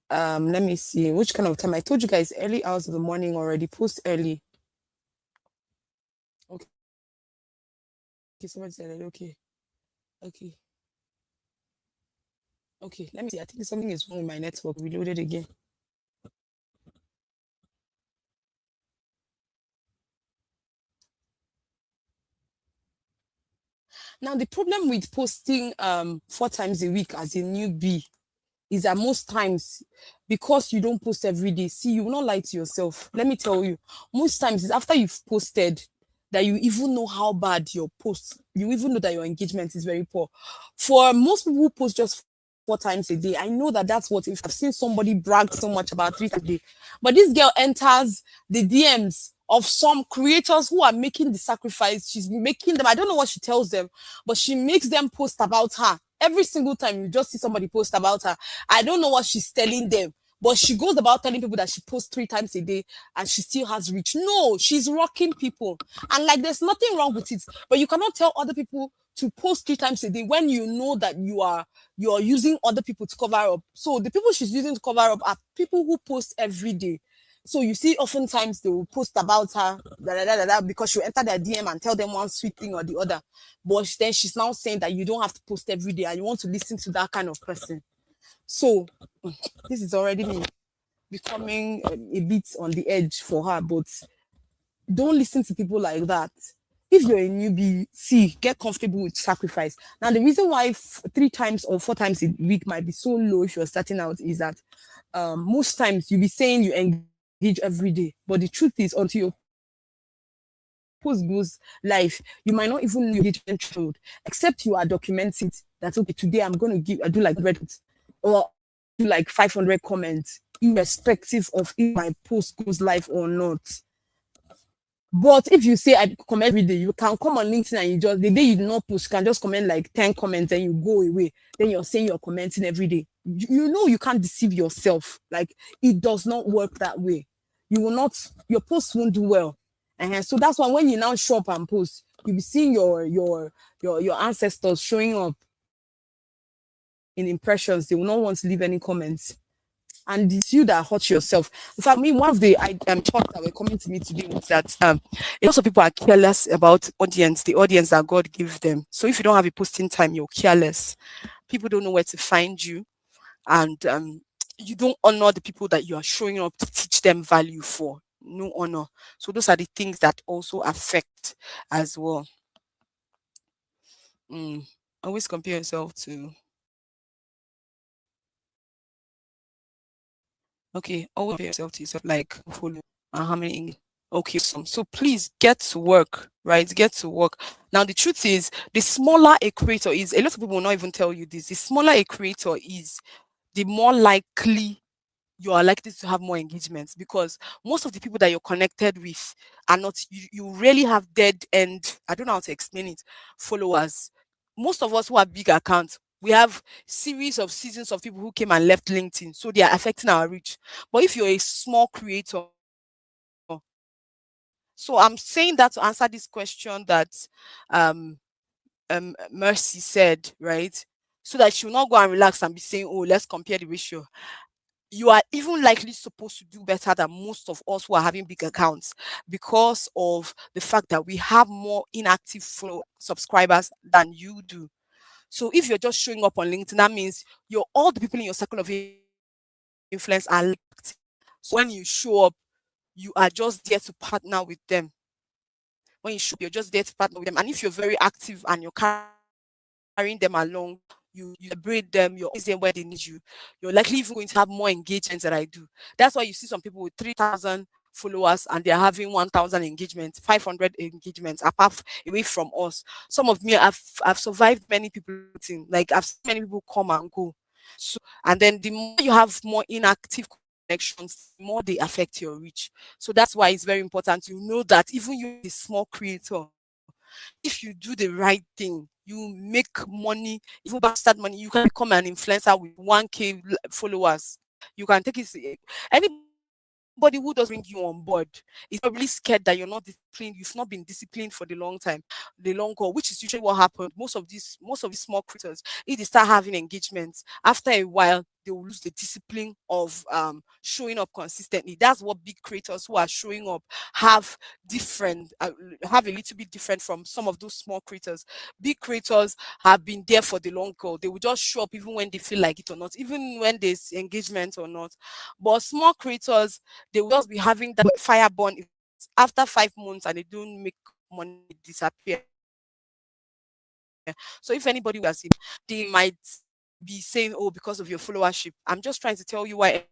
Let me see which kind of time. I told you guys early hours of the morning already. Post early. Okay. Okay, somebody said it. Okay. Okay. Okay, let me see. I think something is wrong with my network. Reload it again. Now the problem with posting 4 times a week as a newbie is that most times, because you don't post every day, see, you will not lie to yourself. Let me tell you, most times it's after you've posted that you even know how bad your post, you even know that your engagement is very poor. For most people who post just 4 times a day, I know that that's what, if I've seen somebody brag so much about 3 times a day, but this girl enters the DMs of some creators who are making the sacrifice. She's making them, I don't know what she tells them, but she makes them post about her. Every single time you just see somebody post about her, I don't know what she's telling them, but she goes about telling people that she posts 3 times a day and she still has reach. No, she's rocking people. And like, there's nothing wrong with it, but you cannot tell other people to post 3 times a day when you know that you're using other people to cover up. So the people she's using to cover up are people who post every day. So you see, oftentimes they will post about her because you enter their DM and tell them one sweet thing or the other. But then she's now saying that you don't have to post every day and you want to listen to that kind of person. So this is already me becoming a bit on the edge for her, but don't listen to people like that. If you're a newbie, see, get comfortable with sacrifice. Now, the reason why 3 times or 4 times a week might be so low if you're starting out is that most times you'll be saying you engage every day, but the truth is, until your post goes live, you might not even know your engagement threshold, except you are documenting it. That okay, today I'm going to I do like 100 or do like 500 comments, irrespective of if my post goes live or not. But if you say I comment every day, you can come on LinkedIn and you just, the day you do not post, you can just comment like 10 comments and you go away. Then you're saying you're commenting every day. You know you can't deceive yourself. Like, it does not work that way. You will not, your post won't do well. So that's why when you now show up and post, you'll be seeing your ancestors showing up in impressions. They will not want to leave any comments. And it's you that hurt yourself. In fact, me, one of the thoughts that were coming to me today was that a lot of people are careless about the audience that God gives them. So if you don't have a posting time, you're careless. People don't know where to find you, and you don't honor the people that you are showing up to teach them value for. No honor. So those are the things that also affect as well. Always compare yourself to. Okay, always compare yourself to yourself, like follow how many. Okay, so please get to work, right? Get to work. Now, the truth is, the smaller a creator is, a lot of people will not even tell you this. The smaller a creator is, the more likely you are likely to have more engagements, because most of the people that you're connected with are not, you really have dead end, I don't know how to explain it, followers. Most of us who have big accounts, we have series of seasons of people who came and left LinkedIn, so they are affecting our reach. But if you're a small creator, so I'm saying that to answer this question that um Mercy said, right? So that she will not go and relax and be saying, oh, let's compare the ratio. You are even likely supposed to do better than most of us who are having big accounts, because of the fact that we have more inactive follow subscribers than you do. So if you're just showing up on LinkedIn, that means you're all the people in your circle of influence are active. So when you show up, you are just there to partner with them. When you show up, you're just there to partner with them. And if you're very active and you're carrying them along, you celebrate them, you're always there where they need you, you're likely even going to have more engagements than I do. That's why you see some people with 3,000 followers and they're having 1,000 engagements, 500 engagements apart away from us. Some of me, I've survived many people meeting, like I've seen many people come and go. So, and then the more you have more inactive connections, the more they affect your reach. So that's why it's very important to know that even you, a small creator, if you do the right thing, you make money, even bastard money. You can become an influencer with 1K followers. You can take it. Anybody who doesn't bring you on board is probably scared that you're not disciplined. You've not been disciplined for the long time, the long haul, which is usually what happened. Most of these small creators, if they start having engagements, after a while, they will lose the discipline of showing up consistently. That's what big creators who are showing up have different, have a little bit different from some of those small creators. Big creators have been there for the long haul. They will just show up even when they feel like it or not, even when there's engagement or not. But small creators, they will just be having that fire burn after 5 months and they don't make money, they disappear. So if anybody will see, they might be saying, oh, because of your followership. I'm just trying to tell you why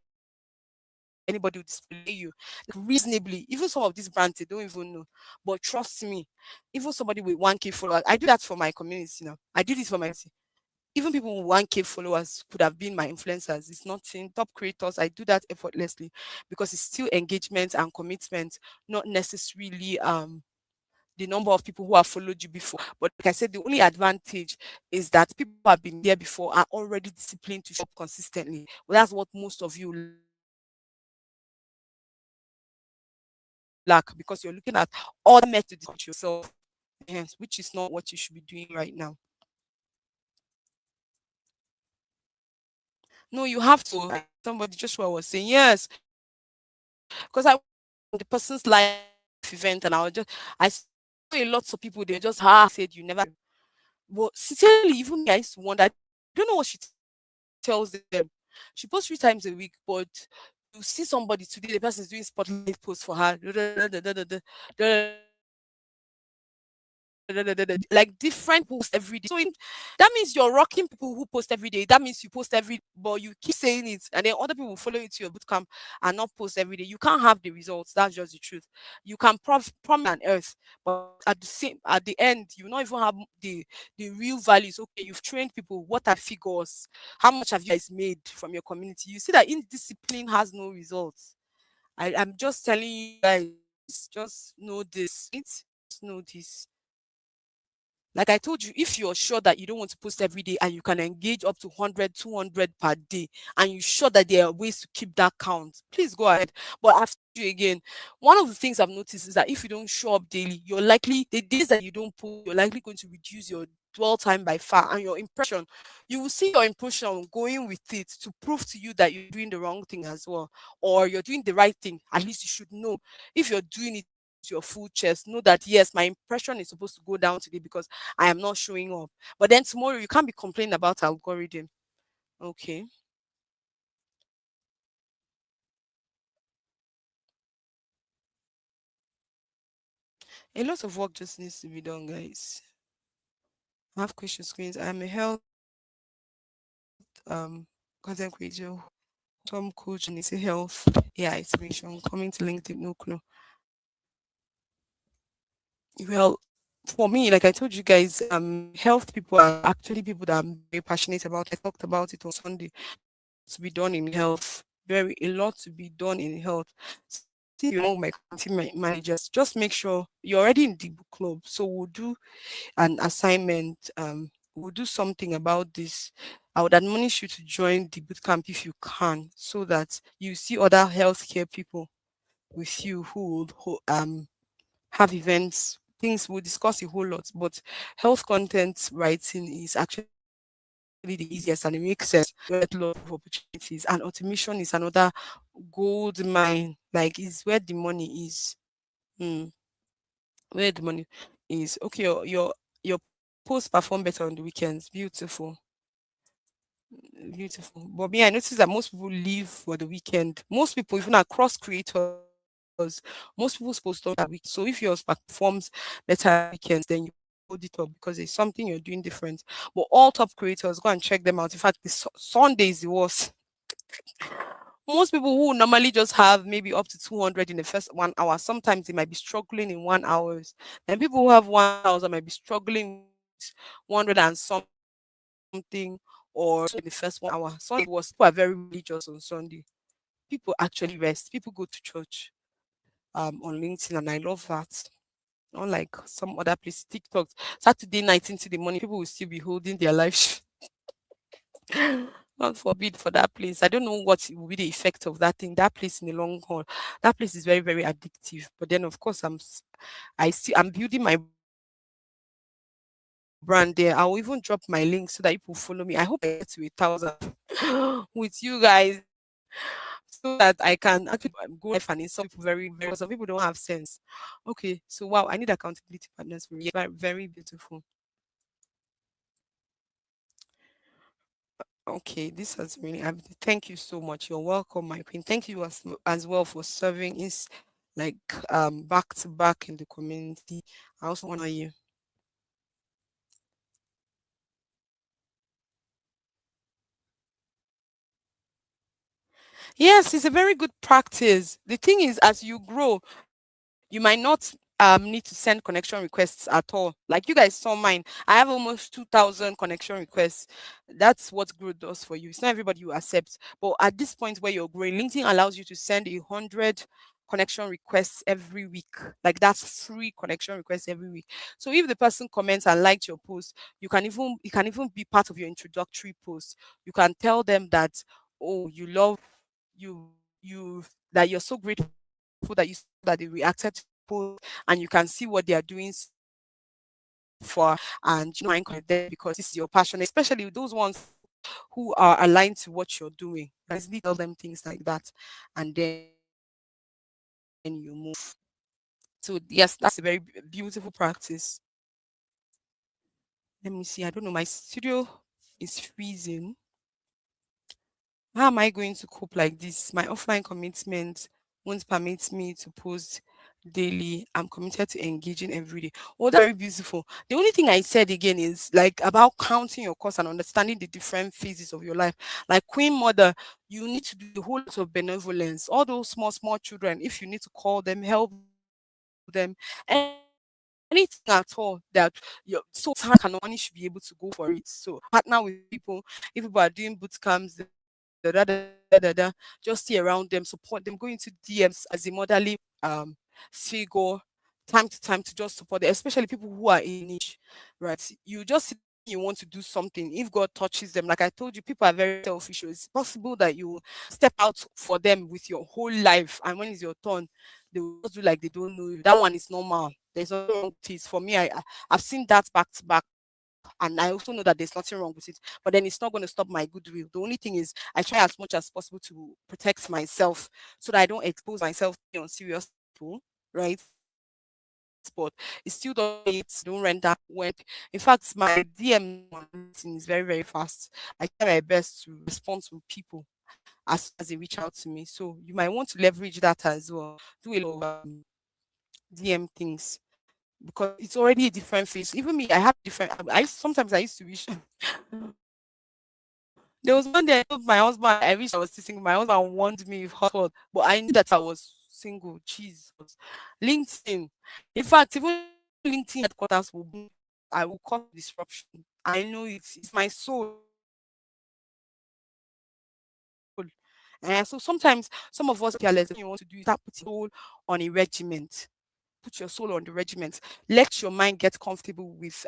anybody would display you. Like reasonably, even some of these brands, they don't even know. But trust me, even somebody with 1K followers, I do that for my community now. I did it for my community. Even people with 1K followers could have been my influencers. It's nothing. Top creators, I do that effortlessly because it's still engagement and commitment, not necessarily the number of people who have followed you before. But like I said, the only advantage is that people who have been there before are already disciplined to show up consistently. Well, that's what most of you lack, because you're looking at other methods to discipline yourself, hence, which is not what you should be doing right now. No, you have to. Like somebody Joshua was saying, yes, because I went on the person's life event and I saw a lot of people. They just said you never do. But sincerely, even me, I used to wonder. I don't know what she tells them. She posts 3 times a week, but you see somebody today, the person is doing spotlight post for her. Like different posts every day. Like different posts every day. So that means you're rocking people who post every day. That means you post every day, but you keep saying it, and then other people will follow you to your bootcamp and not post every day. You can't have the results. That's just the truth. You can promise heaven and earth, but at the end, you will not even have the real values. Okay, you've trained people. What are figures? How much have you guys made from your community? You see that indiscipline has no results. I'm just telling you guys, just know this, right? Just know this. Like I told you, if you're sure that you don't want to post every day and you can engage up to 100, 200 per day, and you're sure that there are ways to keep that count, please go ahead. But I've told you again, one of the things I've noticed is that if you don't show up daily, you're likely, the days that you don't post, you're likely going to reduce your dwell time by far, and your impression, you will see your impression going with it to prove to you that you're doing the wrong thing as well, or you're doing the right thing. At least you should know. If you're doing it with your full chest, know that yes, my impression is supposed to go down today because I am not showing up. But then tomorrow you can't be complaining about algorithm. Okay. A lot of work just needs to be done, guys. I have question screens. I'm a health content creator, some coach, and it's a health. Yeah, inspiration coming to LinkedIn, no clue. Well, for me, like I told you guys, health people are actually people that I'm very passionate about. I talked about it on Sunday. There's a lot to be done in health. very a lot to be done in health. Since you're one of my community managers, just make sure you're already in the book club. So we'll do an assignment. We'll do something about this. I would admonish you to join the bootcamp if you can, so that you see other healthcare people with you who would have events. Things we'll discuss a whole lot, but health content writing is actually the easiest and it makes sense. You get a lot of opportunities, and automation is another gold mine. Like is where the money is. Hmm. Where the money is. Okay, your post perform better on the weekends. Beautiful. Beautiful. But me, I noticed that most people leave for the weekend. Most people, even across creators, most people's posts don't at week. So if yours performs better at weekends, then you hold it up because it's something you're doing different. But all top creators, go and check them out. In fact, the Sunday is the worst. Most people who normally just have maybe up to 200 in the first 1 hour, sometimes they might be struggling in 1 hour. And people who have 1,000 might be struggling with 100 and something or in the first 1 hour. Sunday was people are very religious on Sunday. People actually rest. People go to church on LinkedIn, and I love that. Unlike some other places, TikTok, Saturday night into the morning, people will still be holding their life. God forbid for that place. I don't know what will be the effect of that thing. That place in the long haul, that place is very, very addictive. But then, of course, I'm building my brand there. I'll even drop my link so that people follow me. I hope I get to 1,000 with you guys, so that I can actually go live and insult people very, very well. Some people don't have sense. Okay, so wow, I need accountability partners for real. Yes, very beautiful. Okay, this has really. Thank you so much. You're welcome, my queen. Thank you as well for serving is like back to back in the community. I also honor you. Yes, it's a very good practice. The thing is, as you grow, you might not need to send connection requests at all. Like you guys saw mine. I have almost 2,000 connection requests. That's what growth does for you. It's not everybody you accept. But at this point where you're growing, LinkedIn allows you to send 100 connection requests every week. Like that's free connection requests every week. So if the person comments and liked your post, you can even be part of your introductory post. You can tell them that, oh, you love you that you're so grateful that you saw that they reacted to your post, and you can see what they are doing so far, and mind connect them because this is your passion, especially with those ones who are aligned to what you're doing. You can easily tell them things like that, and then you move. So yes, that's a very beautiful practice. Let me see. I don't know. My studio is freezing. How am I going to cope like this? My offline commitment won't permit me to post daily. I'm committed to engaging every day. Oh, that's very beautiful. The only thing I said again is like about counting your cost and understanding the different phases of your life. Like Queen Mother, you need to do a whole lot of benevolence. All those small, small children, if you need to call them, help them, anything at all that so time can money should be able to go for it. So partner with people. If people are doing boot camps, just stay around them, support them, go into DMs as a motherly figure time to time to just support them, especially people who are in niche, right? You just see them when you want to do something. If God touches them, like I told you, people are very selfish. So it's possible that you step out for them with your whole life, and when it's your turn, they will just do like they don't know you. That one is normal. There's nothing wrong with it. For me, I've seen that back to back, and I also know that there's nothing wrong with it. But then it's not going to stop my goodwill. The only thing is, I try as much as possible to protect myself so that I don't expose myself on serious people, right? But it still doesn't mean don't render when. In fact, my DM now on LinkedIn is very, very fast. I try my best to respond to people as soon as they reach out to me. So you might want to leverage that as well. Do a lot of DM things because it's already a different phase. Even me, I have different. Sometimes I used to wish. There was one day I told my husband I wish I was still single. My husband warned me with hot word, but I knew that I was single. Jesus, LinkedIn. In fact, even LinkedIn headquarters will boom. I will cause disruption. I know it's my soul. It's my soul. It's my soul. And so sometimes some of us careless, you want to do, start putting soul on a regiment. Put your soul on the regiment. Let your mind get comfortable with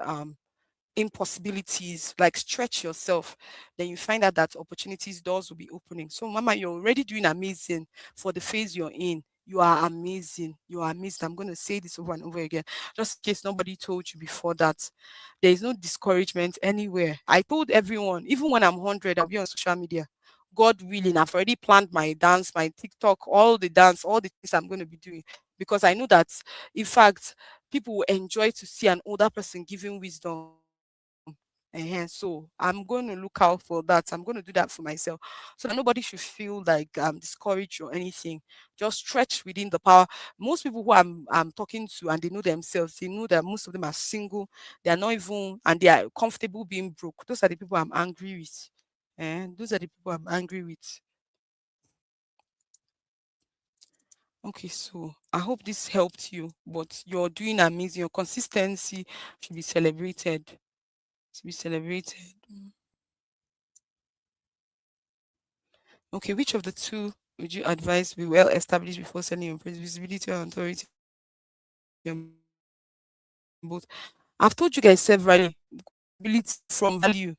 impossibilities, like stretch yourself, then you find out that opportunities, doors will be opening. So mama, you're already doing amazing for the phase you're in. You are amazing. You are amazing. I'm going to say this over and over again, just in case nobody told you before that. There is no discouragement anywhere. I told everyone, even when I'm 100, I'll be on social media. God willing, I've already planned my dance, my TikTok, all the dance, all the things I'm going to be doing, because I know that, in fact, people will enjoy to see an older person giving wisdom. So I'm going to look out for that. I'm going to do that for myself, so that nobody should feel like discouraged or anything. Just stretch within the power. Most people who I'm talking to, and they know themselves, they know that most of them are single. They are not even, and they are comfortable being broke. Those are the people I'm angry with. And those are the people I'm angry with. Okay, so I hope this helped you. But you're doing amazing. Your consistency should be celebrated. To be celebrated. Okay, which of the two would you advise be well established before selling your place? Visibility and authority on both. I've told you guys severally, visibility from value,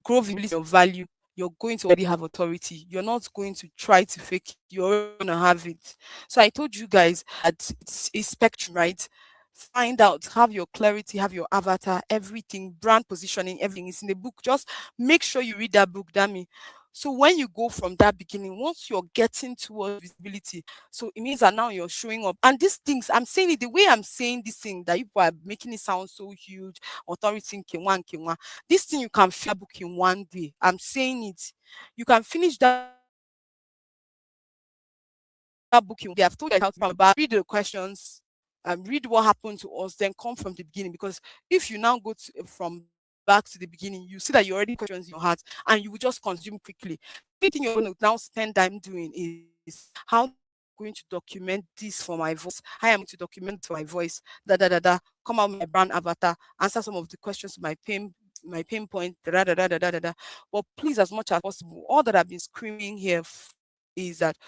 grow visibility on your value. You're going to already have authority. You're not going to try to fake it. You're already going to have it. So I told you guys that it's a spectrum, right? Find out, have your clarity, have your avatar, everything, brand positioning, everything is in the book. Just make sure you read that book, damn. So when you go from that beginning, once you're getting towards visibility, so it means that now you're showing up. And these things, I'm saying it the way I'm saying this thing, that people are making it sound so huge, authority in K1, K1. This thing you can finish that book in one day. I'm saying it. You can finish that book in one day. I've told you guys how to write about. Read the questions, read what happened to us, then come from the beginning. Because if you now go from back to the beginning, you see that you already questions in your heart, and you will just consume quickly. Everything you're going to now spend time doing is how do I going to document this for my voice? How am I going to document this for my voice? Come out with my brand avatar, answer some of the questions, my pain point, But please, as much as possible, all that I've been screaming here is that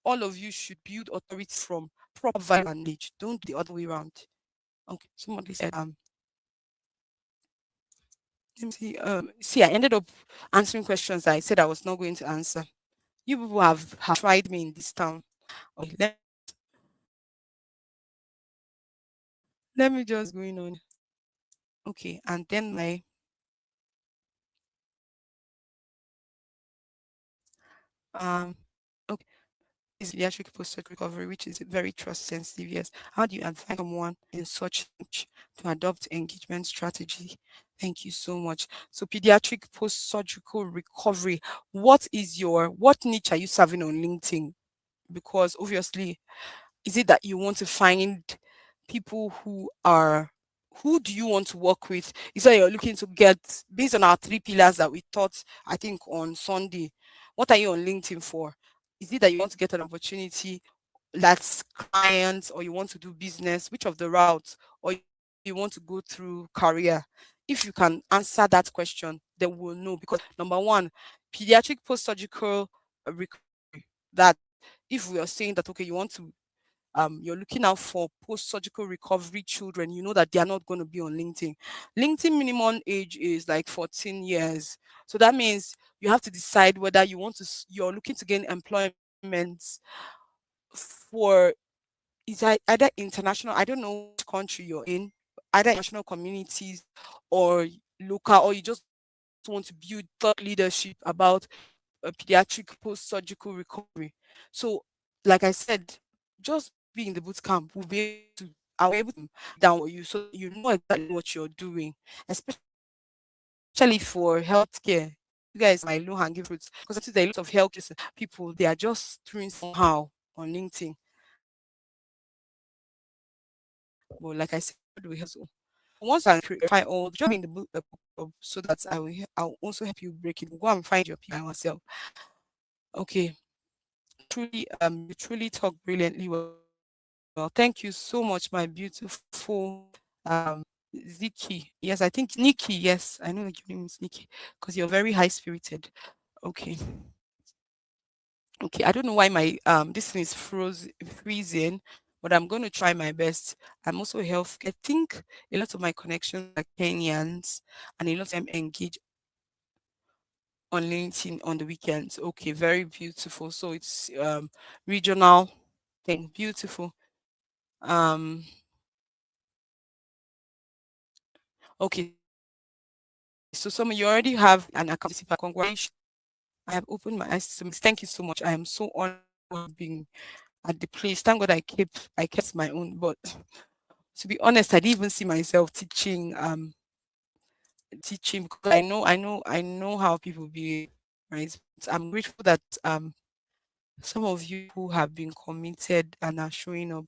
all of you should build authority from proper value and knowledge. Don't do it the other way around. Okay, somebody said, let me see, I ended up answering questions that I said I was not going to answer. You people have tried me in this town. Okay, let me just going on. Okay, and then my okay, is pediatric post recovery, which is very trust sensitive. Yes. How do you advise someone in such age to adopt engagement strategy? Thank you so much. So pediatric post surgical recovery. What niche are you serving on LinkedIn? Because obviously, is it that you want to find people who do you want to work with? Is that you're looking to get, based on our three pillars that we taught, I think, on Sunday? What are you on LinkedIn for? Is it that you want to get an opportunity that's clients, or you want to do business? Which of the routes? Or you want to go through career? If you can answer that question, then we'll know. Because number one, pediatric post-surgical recovery, that if we are saying that, okay, you're looking out for post-surgical recovery children, you know that they are not going to be on LinkedIn. LinkedIn minimum age is like 14 years. So that means you have to decide whether you're looking to gain employment for, either international, I don't know which country you're in, either international communities or local, or you just want to build thought leadership about pediatric post-surgical recovery. So, like I said, just be in the boot camp. I'll be able to down with you, so that you know exactly what you're doing, especially for healthcare. You guys are my low hanging fruits, because I see there are a lot of healthcare people, they are just doing somehow on LinkedIn. But like I said, God will help you. So once I clarify all, just be in the book club, so that I'll also help you break it. Go and find your people by yourself. Okay. You truly talk brilliantly well. Thank you so much, my beautiful Ziki. Yes, I think Nikki. Yes, I know that your name is Nikki because you're very high spirited. Okay. Okay. I don't know why my this thing is freezing, but I'm going to try my best. I'm also health. I think a lot of my connections are Kenyans, and a lot of them engage on LinkedIn on the weekends. Okay, very beautiful. So it's regional thing. Beautiful. Um okay, so some you already have an account. Congratulations. I have opened my eyes to some. Thank you so much. I am so honored to have been at the place. Thank God I kept my own, but to be honest, I didn't even see myself teaching because I know how people behave, right? But I'm grateful that some of you who have been committed and are showing up.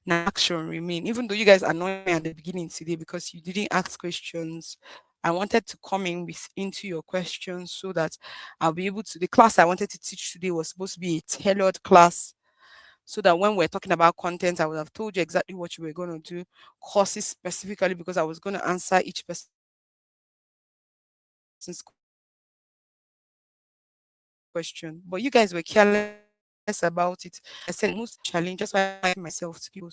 Now action remain. Even though you guys annoyed me at the beginning today because you didn't ask questions, I wanted to come in with into your questions so that I'll be able to. The class I wanted to teach today was supposed to be a tailored class, so that when we're talking about content, I would have told you exactly what you were going to do. Courses specifically because I was going to answer each person's question. But you guys were careless about it. I said most challenge. That's why I limit myself to people.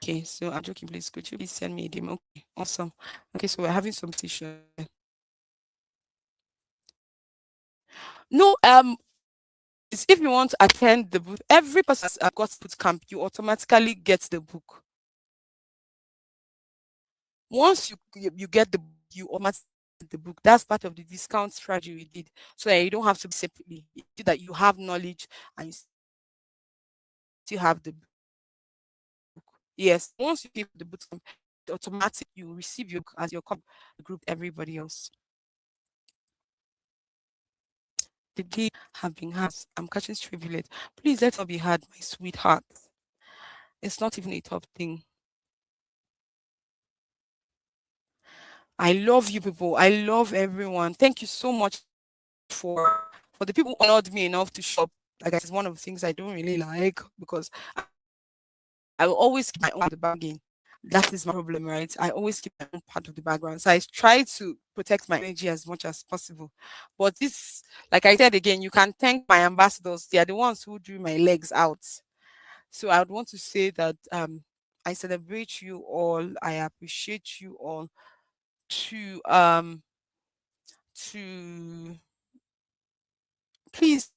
Okay, so I'm joking. Please go to please send me a DM. Okay, awesome. Okay, so we're having some session. No, is if you want to attend the boot, every person that's got boot camp, you automatically get the book. Once you get the book, you automatically get the book. That's part of the discount strategy we did, so that you don't have to be separately. That you have knowledge and you still have the book. Yes, once you pay for the boot camp, automatic you receive your book as your copy of the group everybody else. The day have been hard. I'm catching stray bullet. Please let it not be hard, my sweetheart. It's not even a top thing. I love you people. I love everyone. Thank you so much for the people who honored me enough to show up. Like I said, it's one of the things I don't really like because I will always keep my own part of the bargain. That is my problem, right? I always keep my own part of the background. So I try to protect my energy as much as possible. But this, like I said again, you can thank my ambassadors. They are the ones who drew my legs out. So I would want to say that I celebrate you all. I appreciate you all. To to please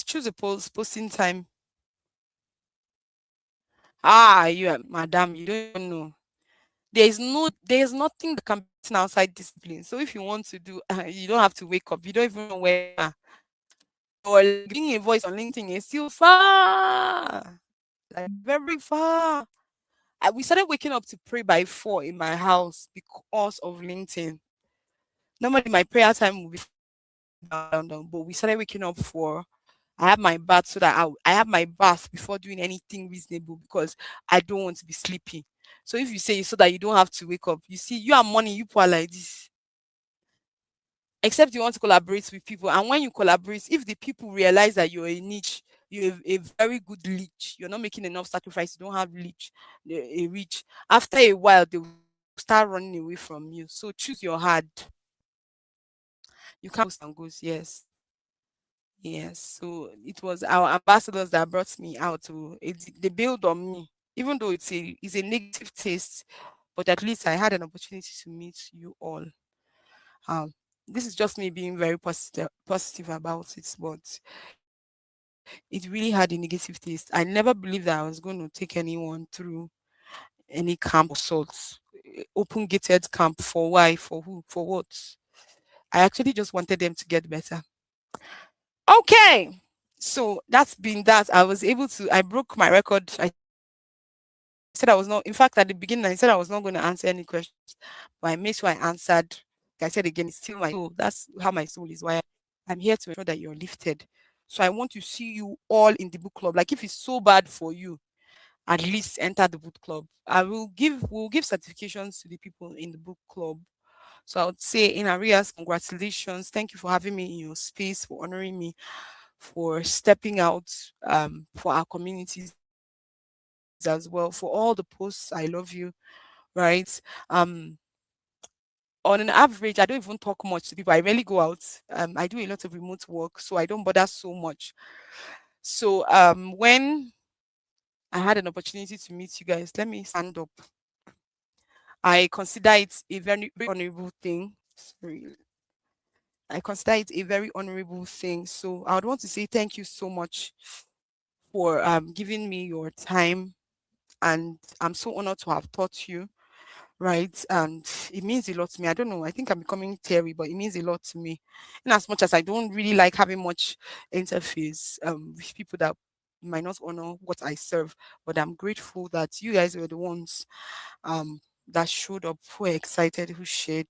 choose a posting time. You madam, you don't even know. There's nothing that can be written outside discipline. So if you want to do, you don't have to wake up. You don't even know where you are. Or like being a voice on LinkedIn is still far, like very far. We started waking up to pray by 4 in my house because of LinkedIn. Normally my prayer time will be down, but we started waking up for. I have my bath so that I have my bath before doing anything reasonable because I don't want to be sleepy. So if you say so that you don't have to wake up, you see, you and money, you poor like this. Except you want to collaborate with people. And when you collaborate, if the people realize that you're a niche, you're a very good leech, you're not making enough sacrifice, you don't have leech, a reach. After a while, they will start running away from you. So choose your hard. You can't post and goes, yes. Yes, so it was our ambassadors that brought me out to they build on me, even though it's a negative taste, but at least I had an opportunity to meet you all. Um, this is just me being very positive about it, but it really had a negative taste. I never believed that I was going to take anyone through any camp of sorts, open gated camp for why, for who, for what. I actually just wanted them to get better. Okay. So that's been that. I broke my record. I said I was not, in fact, at the beginning, I said I was not going to answer any questions, but I made sure I answered. Like I said again, it's still my soul. That's how my soul is wired. I'm here to ensure that you're lifted. So I want to see you all in the book club. Like if it's so bad for you, at least enter the book club. We'll give certifications to the people in the book club. So I would say in arrears, congratulations. Thank you for having me in your space, for honoring me, for stepping out for our communities as well, for all the posts. I love you, right? On an average, I don't even talk much to people. I rarely go out. I do a lot of remote work, so I don't bother so much. So when I had an opportunity to meet you guys, let me stand up. I consider it a very, very honorable thing. Sorry. I consider it a very honorable thing. So I would want to say thank you so much for giving me your time. And I'm so honored to have taught you, right? And it means a lot to me. I don't know. I think I'm becoming teary, but it means a lot to me. In as much as I don't really like having much interface with people that might not honor what I serve, but I'm grateful that you guys were the ones that showed up, who were excited, who shared.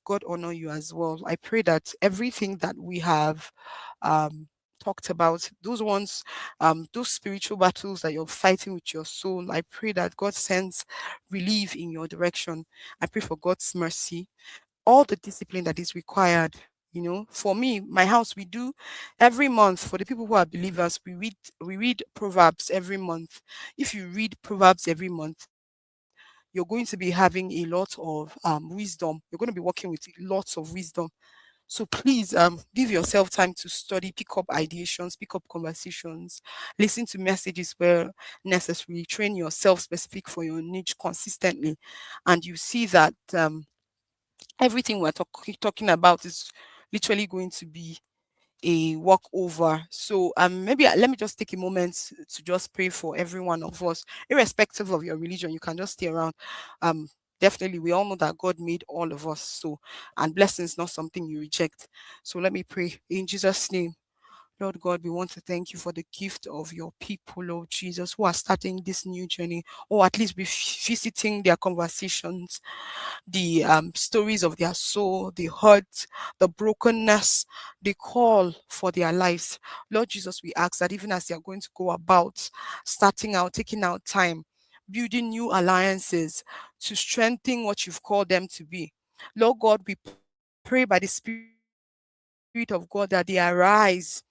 God honor you as well. I pray that everything that we have um, talked about, those ones, those spiritual battles that you're fighting with your soul, I pray that God sends relief in your direction. I pray for God's mercy, all the discipline that is required. For me, my house, we do every month. For the people who are believers, we read Proverbs every month. If you read Proverbs every month, you're going to be having a lot of wisdom. You're going to be working with lots of wisdom. So please give yourself time to study, pick up ideations, pick up conversations, listen to messages where necessary, train yourself specific for your niche consistently, and you see that everything we're talking about is literally going to be a walkover. So maybe let me just take a moment to just pray for every one of us, irrespective of your religion. You can just stay around. Um, Definitely, we all know that God made all of us. So, and blessing is not something you reject. So let me pray in Jesus' name. Lord God, we want to thank you for the gift of your people, Lord Jesus, who are starting this new journey, or at least visiting their conversations, the stories of their soul, the hurt, the brokenness, the call for their lives. Lord Jesus, we ask that even as they are going to go about starting out, taking out time, building new alliances to strengthen what you've called them to be. Lord God, we pray by the Spirit of God that they arise.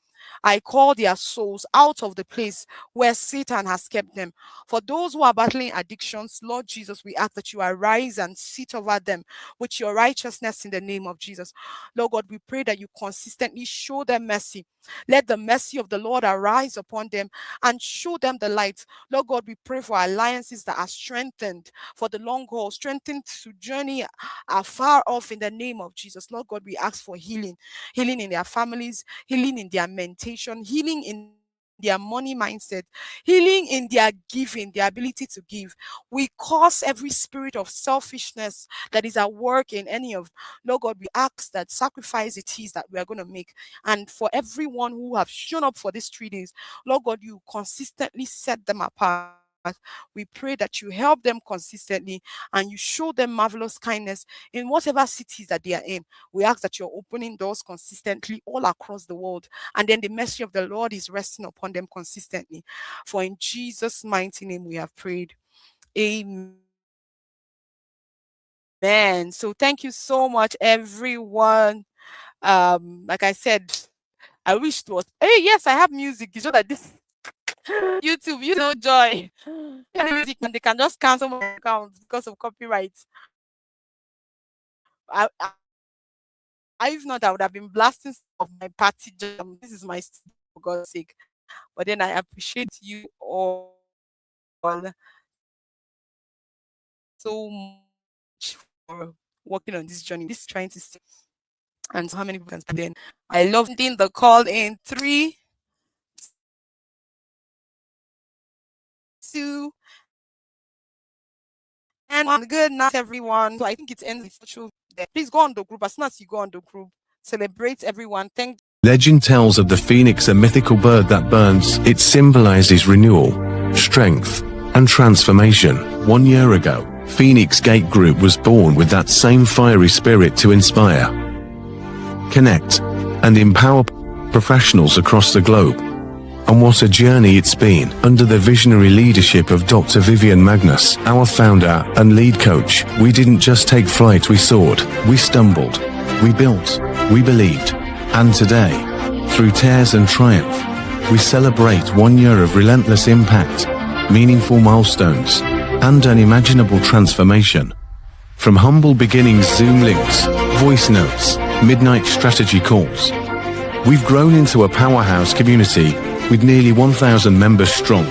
I call their souls out of the place where Satan has kept them. For those who are battling addictions, Lord Jesus, we ask that you arise and sit over them with your righteousness in the name of Jesus. Lord God, we pray that you consistently show them mercy. Let the mercy of the Lord arise upon them and show them the light. Lord God, we pray for alliances that are strengthened for the long haul, strengthened to journey afar off in the name of Jesus. Lord God, we ask for healing in their families, healing in their mentation, healing in their money mindset, healing in their giving, their ability to give. We curse every spirit of selfishness that is at work in any of. Lord God, we ask that sacrifice it is that we are going to make. And for everyone who have shown up for these 3 days, Lord God, you consistently set them apart. We pray that you help them consistently and you show them marvelous kindness in whatever cities that they are in. We ask that you're opening doors consistently all across the world. And then the mercy of the Lord is resting upon them consistently. For in Jesus' mighty name we have prayed. Amen. So thank you so much, everyone. Like I said, I wish it was. Hey, yes, I have music. You know that this YouTube, you know, joy. If I have music and they can just cancel my account because of copyright. If not, I would have been blasting some of my party jam. This is my studio, for God's sake. But then I appreciate you all. Thank you so much for working on this journey. This is trying to see and to how many people can start. Then I love ending the call in 3, 2, and 1. Good night, everyone. So I think it ends with social. Please go on the group. As soon as you go on the group, celebrate everyone. Thank. Legend tells of the phoenix, a mythical bird that burns. It symbolizes renewal, strength, and transformation. 1 year ago, Phoenix Gate Group was born with that same fiery spirit to inspire, connect, and empower professionals across the globe. And what a journey it's been. Under the visionary leadership of Dr. Vivian Magnus, our founder and lead coach, we didn't just take flight, we soared, we stumbled, we built, we believed. And today, Through tears and triumph, we celebrate 1 year of relentless impact, meaningful milestones, and unimaginable transformation. From humble beginnings, Zoom links, voice notes, midnight strategy calls, we've grown into a powerhouse community with nearly 1,000 members strong.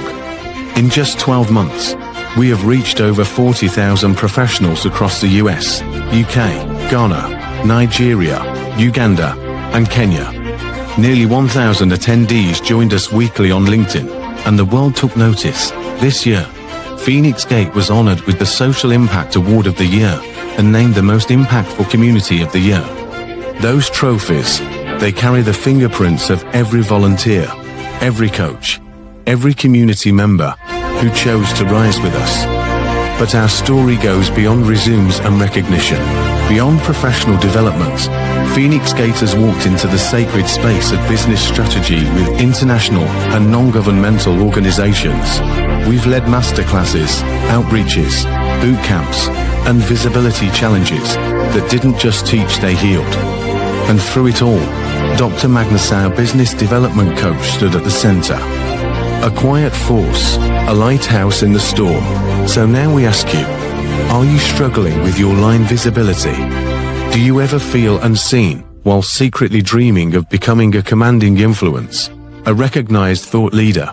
In just 12 months, we have reached over 40,000 professionals across the US, UK, Ghana, Nigeria, Uganda, and Kenya. Nearly 1,000 attendees joined us weekly on LinkedIn, and the world took notice. This year, Phoenix Gate was honored with the Social Impact Award of the Year and named the most impactful community of the year. Those trophies, they carry the fingerprints of every volunteer, every coach, every community member who chose to rise with us. But our story goes beyond resumes and recognition. Beyond professional development, Phoenix Gate has walked into the sacred space of business strategy with international and non-governmental organizations. We've led masterclasses, outreaches, boot camps, and visibility challenges that didn't just teach, they healed. And through it all, Dr. Magnus, our business development coach, stood at the center. A quiet force, a lighthouse in the storm. So now we ask you, are you struggling with your line visibility? Do you ever feel unseen while secretly dreaming of becoming a commanding influence, a recognized thought leader?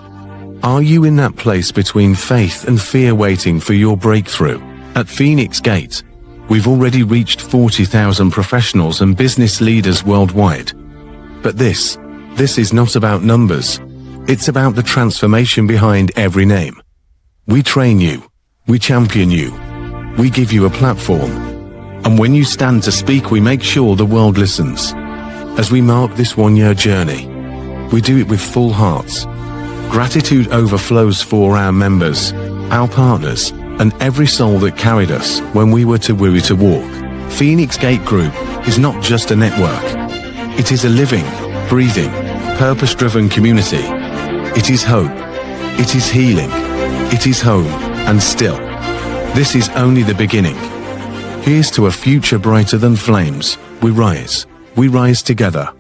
Are you in that place between faith and fear, waiting for your breakthrough? At Phoenix Gate, we've already reached 40,000 professionals and business leaders worldwide. But this is not about numbers. It's about the transformation behind every name. We train you, we champion you, we give you a platform. And when you stand to speak, we make sure the world listens. As we mark this 1 year journey, we do it with full hearts. Gratitude overflows for our members, our partners, and every soul that carried us when we were too weary to walk. Phoenix Gate Group is not just a network. It is a living, breathing, purpose-driven community. It is hope. It is healing. It is home. And still, this is only the beginning. Here's to a future brighter than flames. We rise together.